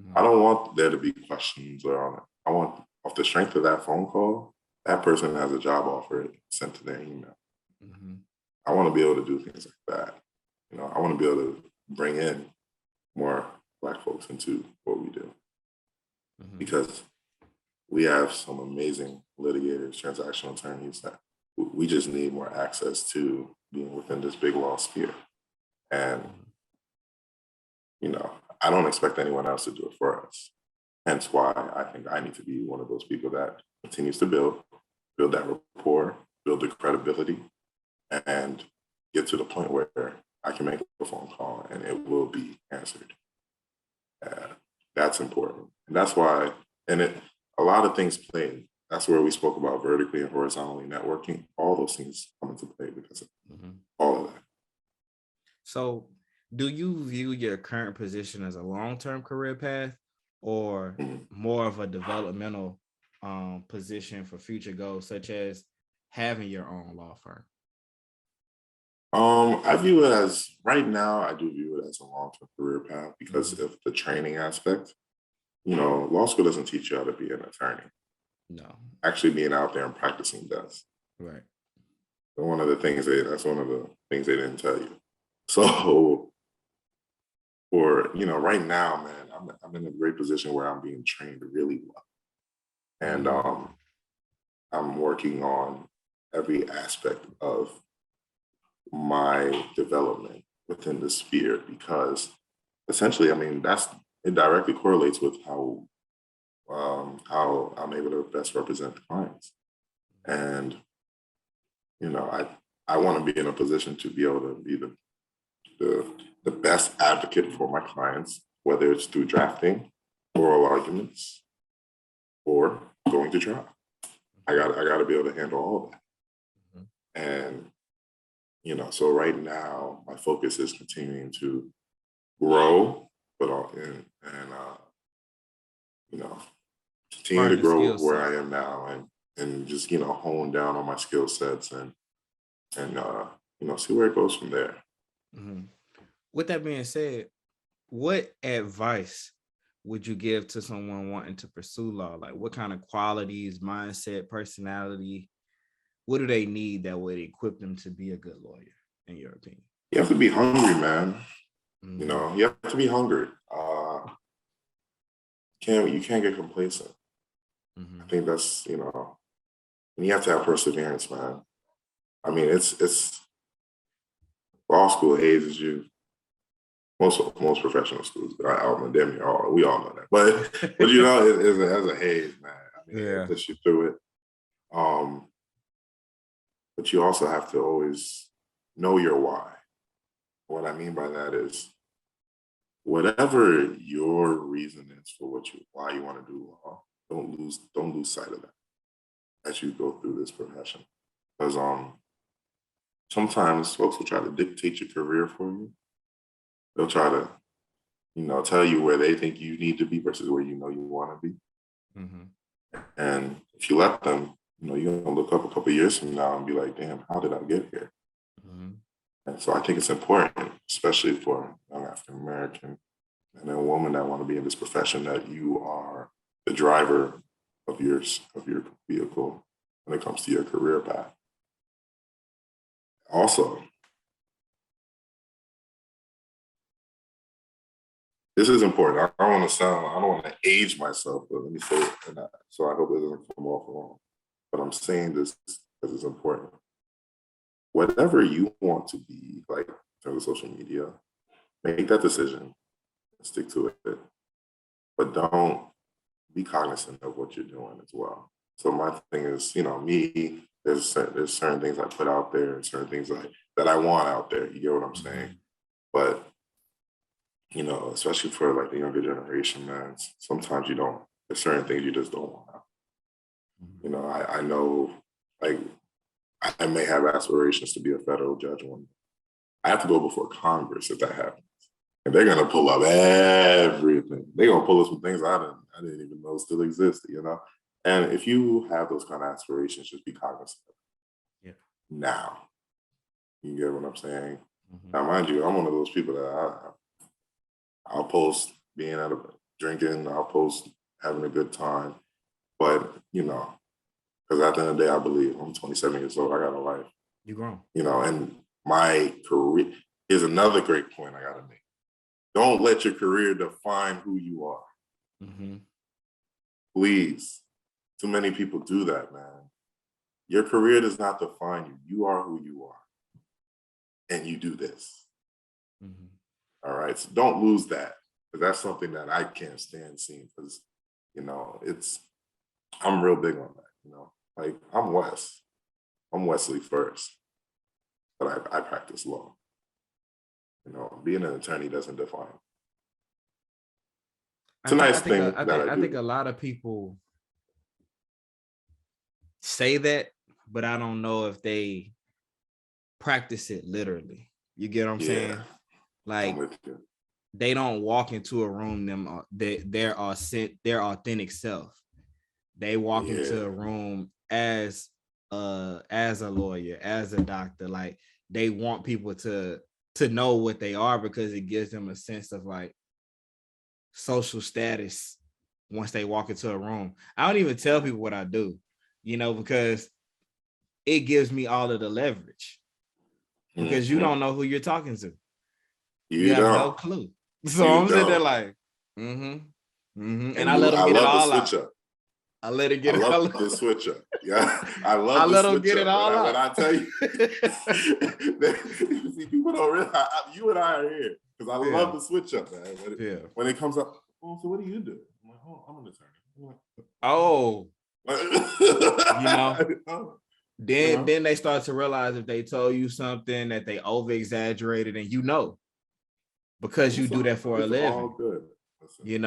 Mm-hmm. I don't want there to be questions I want off the strength of that phone call, that person has a job offer sent to their email. Mm-hmm. I want to be able to do things like that. I want to be able to bring in more Black folks into what we do because we have some amazing litigators, transactional attorneys that we just need more access to being within this big law sphere. And, I don't expect anyone else to do it for us. Hence why I think I need to be one of those people that continues to build that rapport, build the credibility, and get to the point where I can make a phone call and it will be answered. That's important. And that's why, a lot of things play. That's where we spoke about vertically and horizontally networking. All those things come into play because of all of that. So do you view your current position as a long-term career path or more of a developmental position for future goals, such as having your own law firm? I view it as, right now, I do view it as a long-term career path because of the training aspect. Law school doesn't teach you how to be an attorney. No. Actually being out there and practicing does. Right. That's one of the things they didn't tell you. So for, right now, man, I'm in a great position where I'm being trained really well. And I'm working on every aspect of my development within the sphere because essentially, I mean, it directly correlates with how I'm able to best represent the clients. And, I want to be in a position to be able to be the best advocate for my clients, whether it's through drafting, oral arguments, or going to trial. I got to be able to handle all of that. And, so right now my focus is continuing to grow, continue to grow where I am now and just, hone down on my skill sets and see where it goes from there. Mm-hmm. With that being said, what advice would you give to someone wanting to pursue law? Like what kind of qualities, mindset, personality, what do they need that would equip them to be a good lawyer, in your opinion? You have to be hungry, man. Mm-hmm. You have to be hungry. You can't get complacent. Mm-hmm. I think that's, and you have to have perseverance, man. I mean, it's law school hazes you. Most professional schools, we all know that. But it has a haze, man. I mean, it puts you through it. But you also have to always know your why. What I mean by that is whatever your reason is for why you want to do law, don't lose sight of that as you go through this profession. Because sometimes folks will try to dictate your career for you. They'll try to, tell you where they think you need to be versus where you want to be. Mm-hmm. And if you let them, you're going to look up a couple of years from now and be like, damn, how did I get here? Mm-hmm. And so I think it's important, especially for young African American and a woman that want to be in this profession, that you are the driver of your vehicle when it comes to your career path. Also, this is important. I don't want to age myself, but let me say it, so I hope it doesn't come off wrong. But I'm saying this because it's important. Whatever you want to be, like in terms of social media, make that decision and stick to it. But don't be cognizant of what you're doing as well. So my thing is, me, there's certain things I put out there and certain things that I want out there. You get what I'm saying? But, especially for like the younger generation, man, sometimes there's certain things you just don't want out. I know, like, I may have aspirations to be a federal judge one day. I have to go before Congress if that happens. And they're going to pull up everything. They're going to pull up some things I didn't even know still existed, And if you have those kind of aspirations, just be cognizant. Yeah. Now, you get what I'm saying? Mm-hmm. Now, mind you, I'm one of those people that I'll post being out of drinking, I'll post having a good time. But, because at the end of the day, I believe I'm 27 years old. I got a life. You're grown. And my career is another great point I got to make. Don't let your career define who you are. Mm-hmm. Please. Too many people do that, man. Your career does not define you. You are who you are. And you do this. Mm-hmm. All right. So don't lose that. Because that's something that I can't stand seeing. Because, I'm real big on that. Like I'm Wes. I'm Wesley first. But I practice law. Being an attorney doesn't define. It's a nice thing. I think a lot of people say that, but I don't know if they practice it literally. You get what I'm saying? Like they don't walk into a room their authentic self. They walk into a room as a lawyer, as a doctor. Like they want people to know what they are because it gives them a sense of like social status once they walk into a room. I don't even tell people what I do, because it gives me all of the leverage because you don't know who you're talking to. You have no clue. So You I'm sitting there don't. like, and I And let them I get it love the all out. switch up. I let it I get it love all the out. switch up. Yeah, I I love the let them switch get it up. all When out. I tell you, see, people don't realize you and I are here because I love the switch up, man. When it comes up, oh, so what do you do? I'm like, oh, I'm an attorney. Oh, you know. Oh, Then they start to realize if they told you something that they over exaggerated, and because you do that for a living. All good. Listen.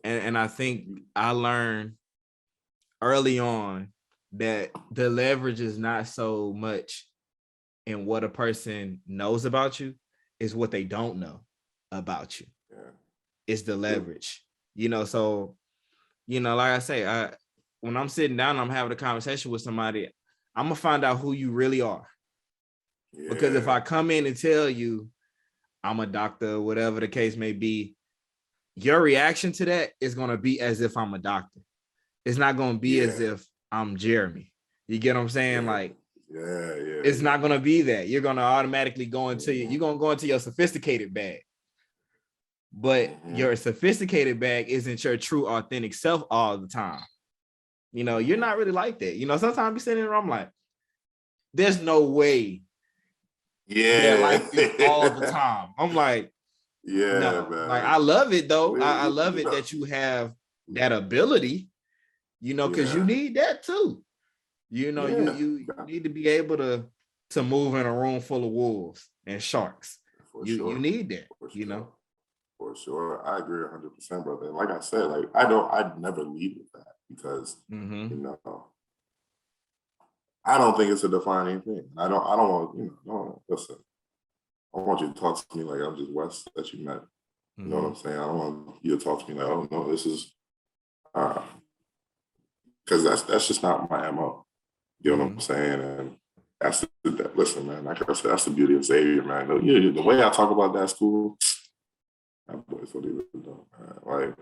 And I think I learned early on that the leverage is not so much in what a person knows about you, is what they don't know about you. Yeah. It's the leverage, so like I say, when I'm sitting down, I'm having a conversation with somebody, I'm gonna find out who you really are. Yeah. Because if I come in and tell you I'm a doctor, whatever the case may be, your reaction to that is gonna be as if I'm a doctor. It's not gonna be as if I'm Jeremy. You get what I'm saying? It's not gonna be that. You're gonna automatically go into you're gonna go into your sophisticated bag. But your sophisticated bag isn't your true authentic self all the time. You're not really like that. Sometimes you sitting there, I'm like, there's no way they're like this all the time. I'm like, no, man. Like, I love it though. I love it that you have that ability, because you need that too. You need to be able to move in a room full of wolves and sharks. You need that, For sure. I agree 100%, brother. And like I said, I'd never lead with that because, I don't think it's a defining thing. I don't want, listen, I want you to talk to me like I'm just Wes that you met. You know what I'm saying? I don't want you to talk to me like, oh no, this is, because that's just not my MO. You know what I'm saying? And listen, man, like I said, that's the beauty of Xavier, man. The way I talk about that school, that boys don't even know, man.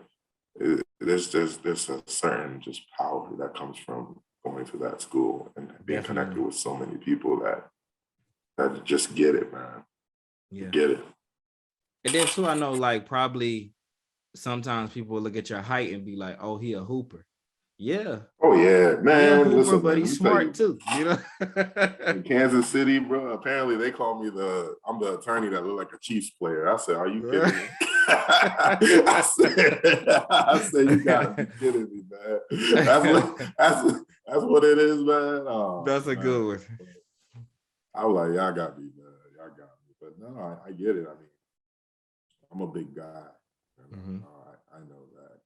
There's a certain just power that comes from going to that school and being connected with so many people that just get it, man. Yeah. Get it. And then too, I know probably sometimes people look at your height and be like, oh, he a hooper. Yeah. Oh yeah, man. Hooper, listen, but he's smart too. In Kansas City, bro. Apparently, they call me I'm the attorney that look like a Chiefs player. I said, "Are you kidding me?" I said, "You gotta be kidding me, man." That's what it is, man. Oh, that's a good one. I was like, "Y'all got me, man. Y'all got me." But no, I get it. I mean, I'm a big guy. I know that.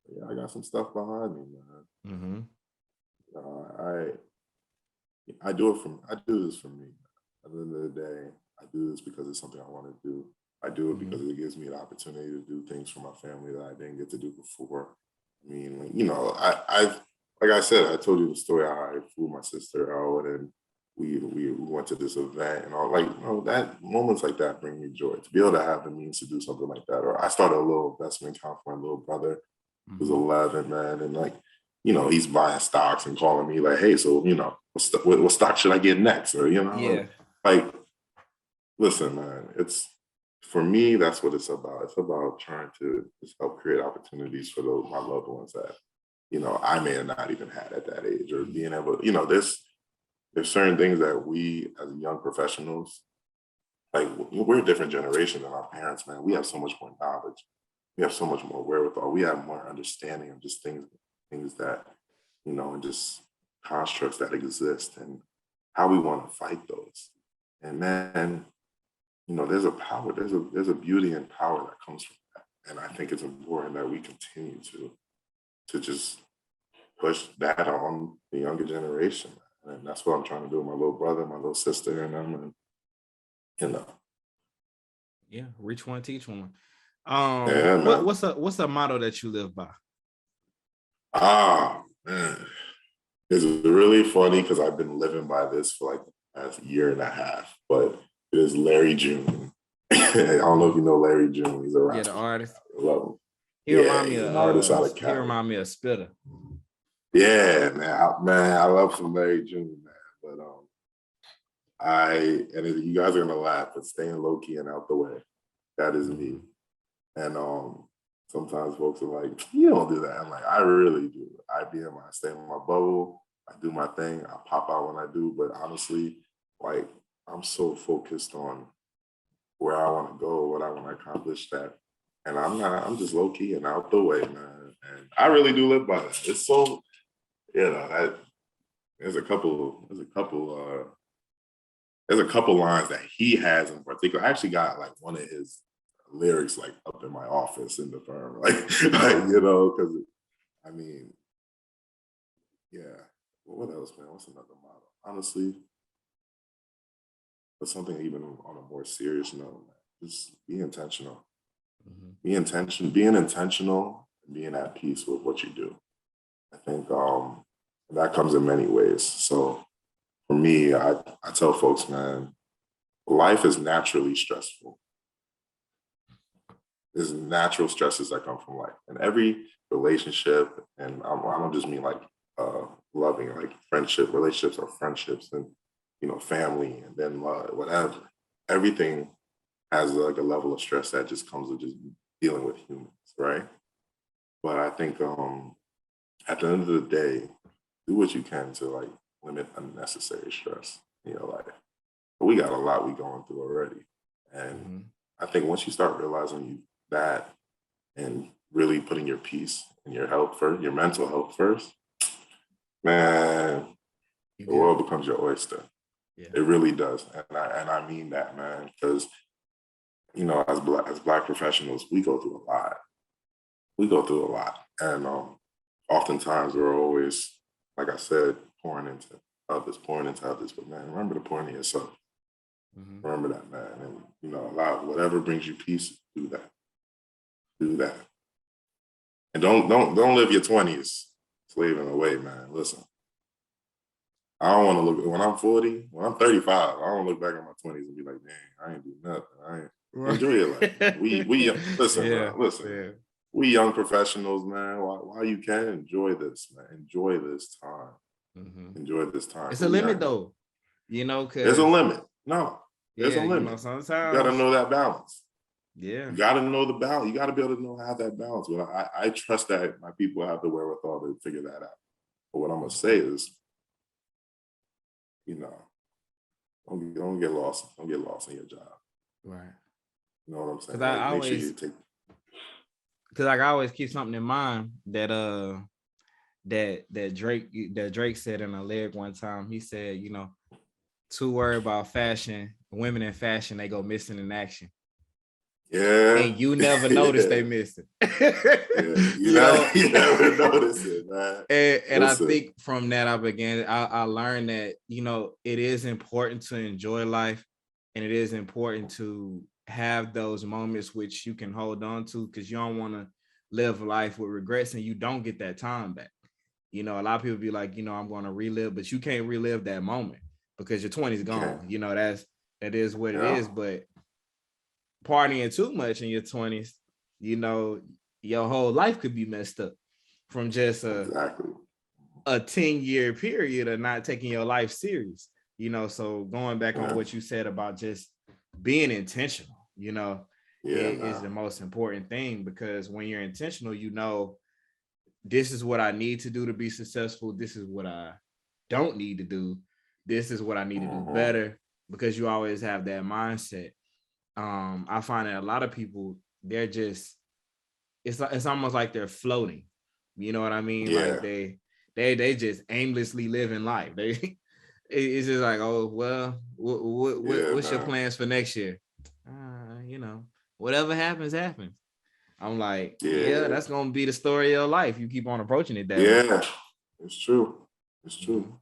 Yeah, I got some stuff behind me, man. I do this for me. At the end of the day, I do this because it's something I want to do. I do it because it gives me the opportunity to do things for my family that I didn't get to do before. I mean, I've like I said, I told you the story how I flew my sister out and we went to this event and all, that moments like that bring me joy. To be able to have the means to do something like that. Or I started a little investment account for my little brother who's 11, man, and he's buying stocks and calling me like, hey, so what stock should I get next? Or listen, man, for me, that's what it's about. It's about trying to just help create opportunities for my loved ones that I may have not even had at that age, or being able, there's certain things that we as young professionals, we're a different generation than our parents, man. We have so much more knowledge. We have so much more wherewithal. We have more understanding of just things that, and just constructs that exist and how we want to fight those. And then, there's a power, there's a beauty and power that comes from that. And I think it's important that we continue to just push that on the younger generation. And that's what I'm trying to do with my little brother, my little sister, and them, and Yeah, reach one, teach one. What's a motto that you live by? Man, it's really funny because I've been living by this for the past year and a half, but it is Larry June. I don't know if you know Larry June. He's a rapper. Yeah, the artist. I love him. He remind me of Spitter. Yeah, man, I love some Larry June, man. But you guys are gonna laugh, but staying low key and out the way. That is me. And sometimes folks are like, you don't do that. I'm like, I really do. I stay in my bubble. I do my thing. I pop out when I do. But honestly, like, I'm so focused on where I want to go, what I want to accomplish, that. And I'm just low key and out the way, man. And I really do live by that. It's so, there's a couple lines that he has in particular. I actually got like one of his lyrics like up in my office in the firm, because I mean, yeah. What else, man? What's another model? Honestly, but something even on a more serious note, man, just be intentional. Being intentional, and being at peace with what you do. I think that comes in many ways. So for me, I tell folks, man, life is naturally stressful. There's natural stresses that come from life, and every relationship, and I don't just mean like loving, like friendship, relationships are friendships, and family, and then love, whatever. Everything has like a level of stress that just comes with just dealing with humans, right? But I think at the end of the day, do what you can to like limit unnecessary stress in your life. But we got a lot we going through already, and I think once you start realizing that and really putting your peace and your health first, your mental health first, man, the world becomes your oyster. Yeah. It really does, and I mean that, man, because as black professionals, we go through a lot. And oftentimes we're always, like I said, pouring into others. But man, remember to pour into yourself. Remember that, man, and allow whatever brings you peace. Do that, and don't live your 20s slaving away, man. Listen, I don't want to look when I'm 40, when I'm 35. I don't want to look back at my 20s and be like, dang, I ain't do nothing. Enjoy your life. We listen, bro, listen. Yeah. We young professionals, man. While you can, enjoy this, man. Enjoy this time. Enjoy this time. It's a limit, though. Cause there's a limit. No, there's a limit. Sometimes you gotta know that balance. Yeah, you gotta know the balance. You gotta be able to know how that balance. But I trust that my people have the wherewithal to figure that out. But what I'm gonna say is, don't get lost. Don't get lost in your job. Right. You know what I'm saying? Make sure you take. Because I always keep something in mind that Drake said in a lyric one time. He said, too worried about fashion, women in fashion, they go missing in action. Yeah. And you never notice they missing. You never notice it, man. And I think from that I learned that, it is important to enjoy life, and it is important to have those moments which you can hold on to, because you don't want to live life with regrets and you don't get that time back. A lot of people be like, I'm going to relive, but you can't relive that moment because your 20s gone. That is what it is. But partying too much in your 20s, your whole life could be messed up from just a 10-year period of not taking your life serious. So going back on what you said about just being intentional, is the most important thing, because when you're intentional, this is what I need to do to be successful. This is what I don't need to do. This is what I need to do better, because you always have that mindset. I find that a lot of people, they're just, it's almost like they're floating. You know what I mean? Yeah. Like they just aimlessly living life. It's just like, oh, well, what's your plans for next year? Whatever happens. I'm like, that's gonna be the story of your life. You keep on approaching it that way. Yeah, it's true. It's true,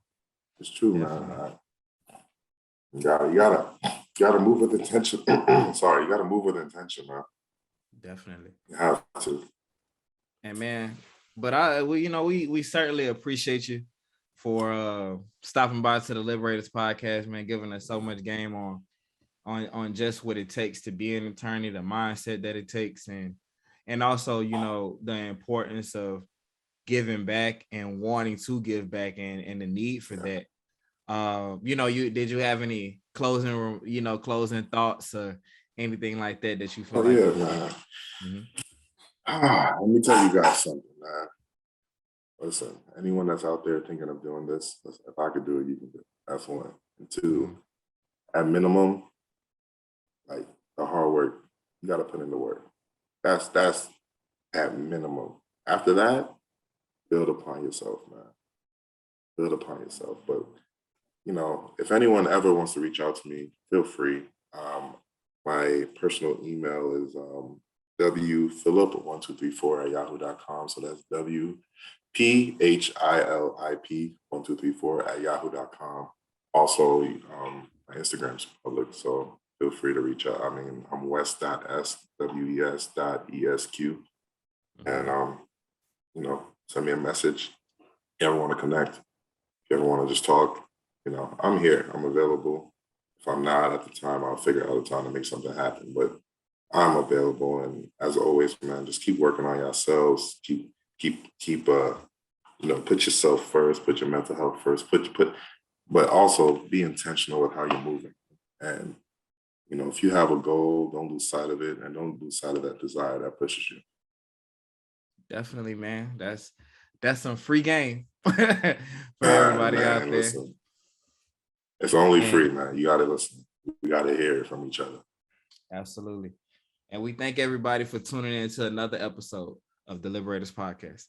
man. You gotta move with intention. Sorry, you gotta move with intention, man. Definitely. You have to. And man, but we certainly appreciate you for stopping by to the Liberators podcast, man, giving us so much game on just what it takes to be an attorney, the mindset that it takes, and also, the importance of giving back and wanting to give back, and the need for that. Did you have any closing thoughts or anything like that you feel Oh like? yeah, man. Mhm. Let me tell you guys something, man. Listen, anyone that's out there thinking of doing this, listen, if I could do it, you can do it. That's one. And two, at minimum, like the hard work, you got to put in the work. That's at minimum. After that, build upon yourself, man. Build upon yourself. But if anyone ever wants to reach out to me, feel free. My personal email is wphilip1234@yahoo.com. So that's WPHILIP1234@yahoo.com. Also, my Instagram's public, so feel free to reach out. I mean, I'm wes.swes.esq. And send me a message. If you ever want to connect, if you ever want to just talk, I'm here. I'm available. If I'm not at the time, I'll figure out a time to make something happen. But I'm available. And as always, man, just keep working on yourselves. Put yourself first. Put your mental health first. But also be intentional with how you're moving. And if you have a goal, don't lose sight of it, and don't lose sight of that desire that pushes you. Definitely, man. That's some free game for everybody out there. Listen, it's only free, man. You got to listen. We got to hear it from each other. Absolutely. And we thank everybody for tuning in to another episode of the Liberators Podcast.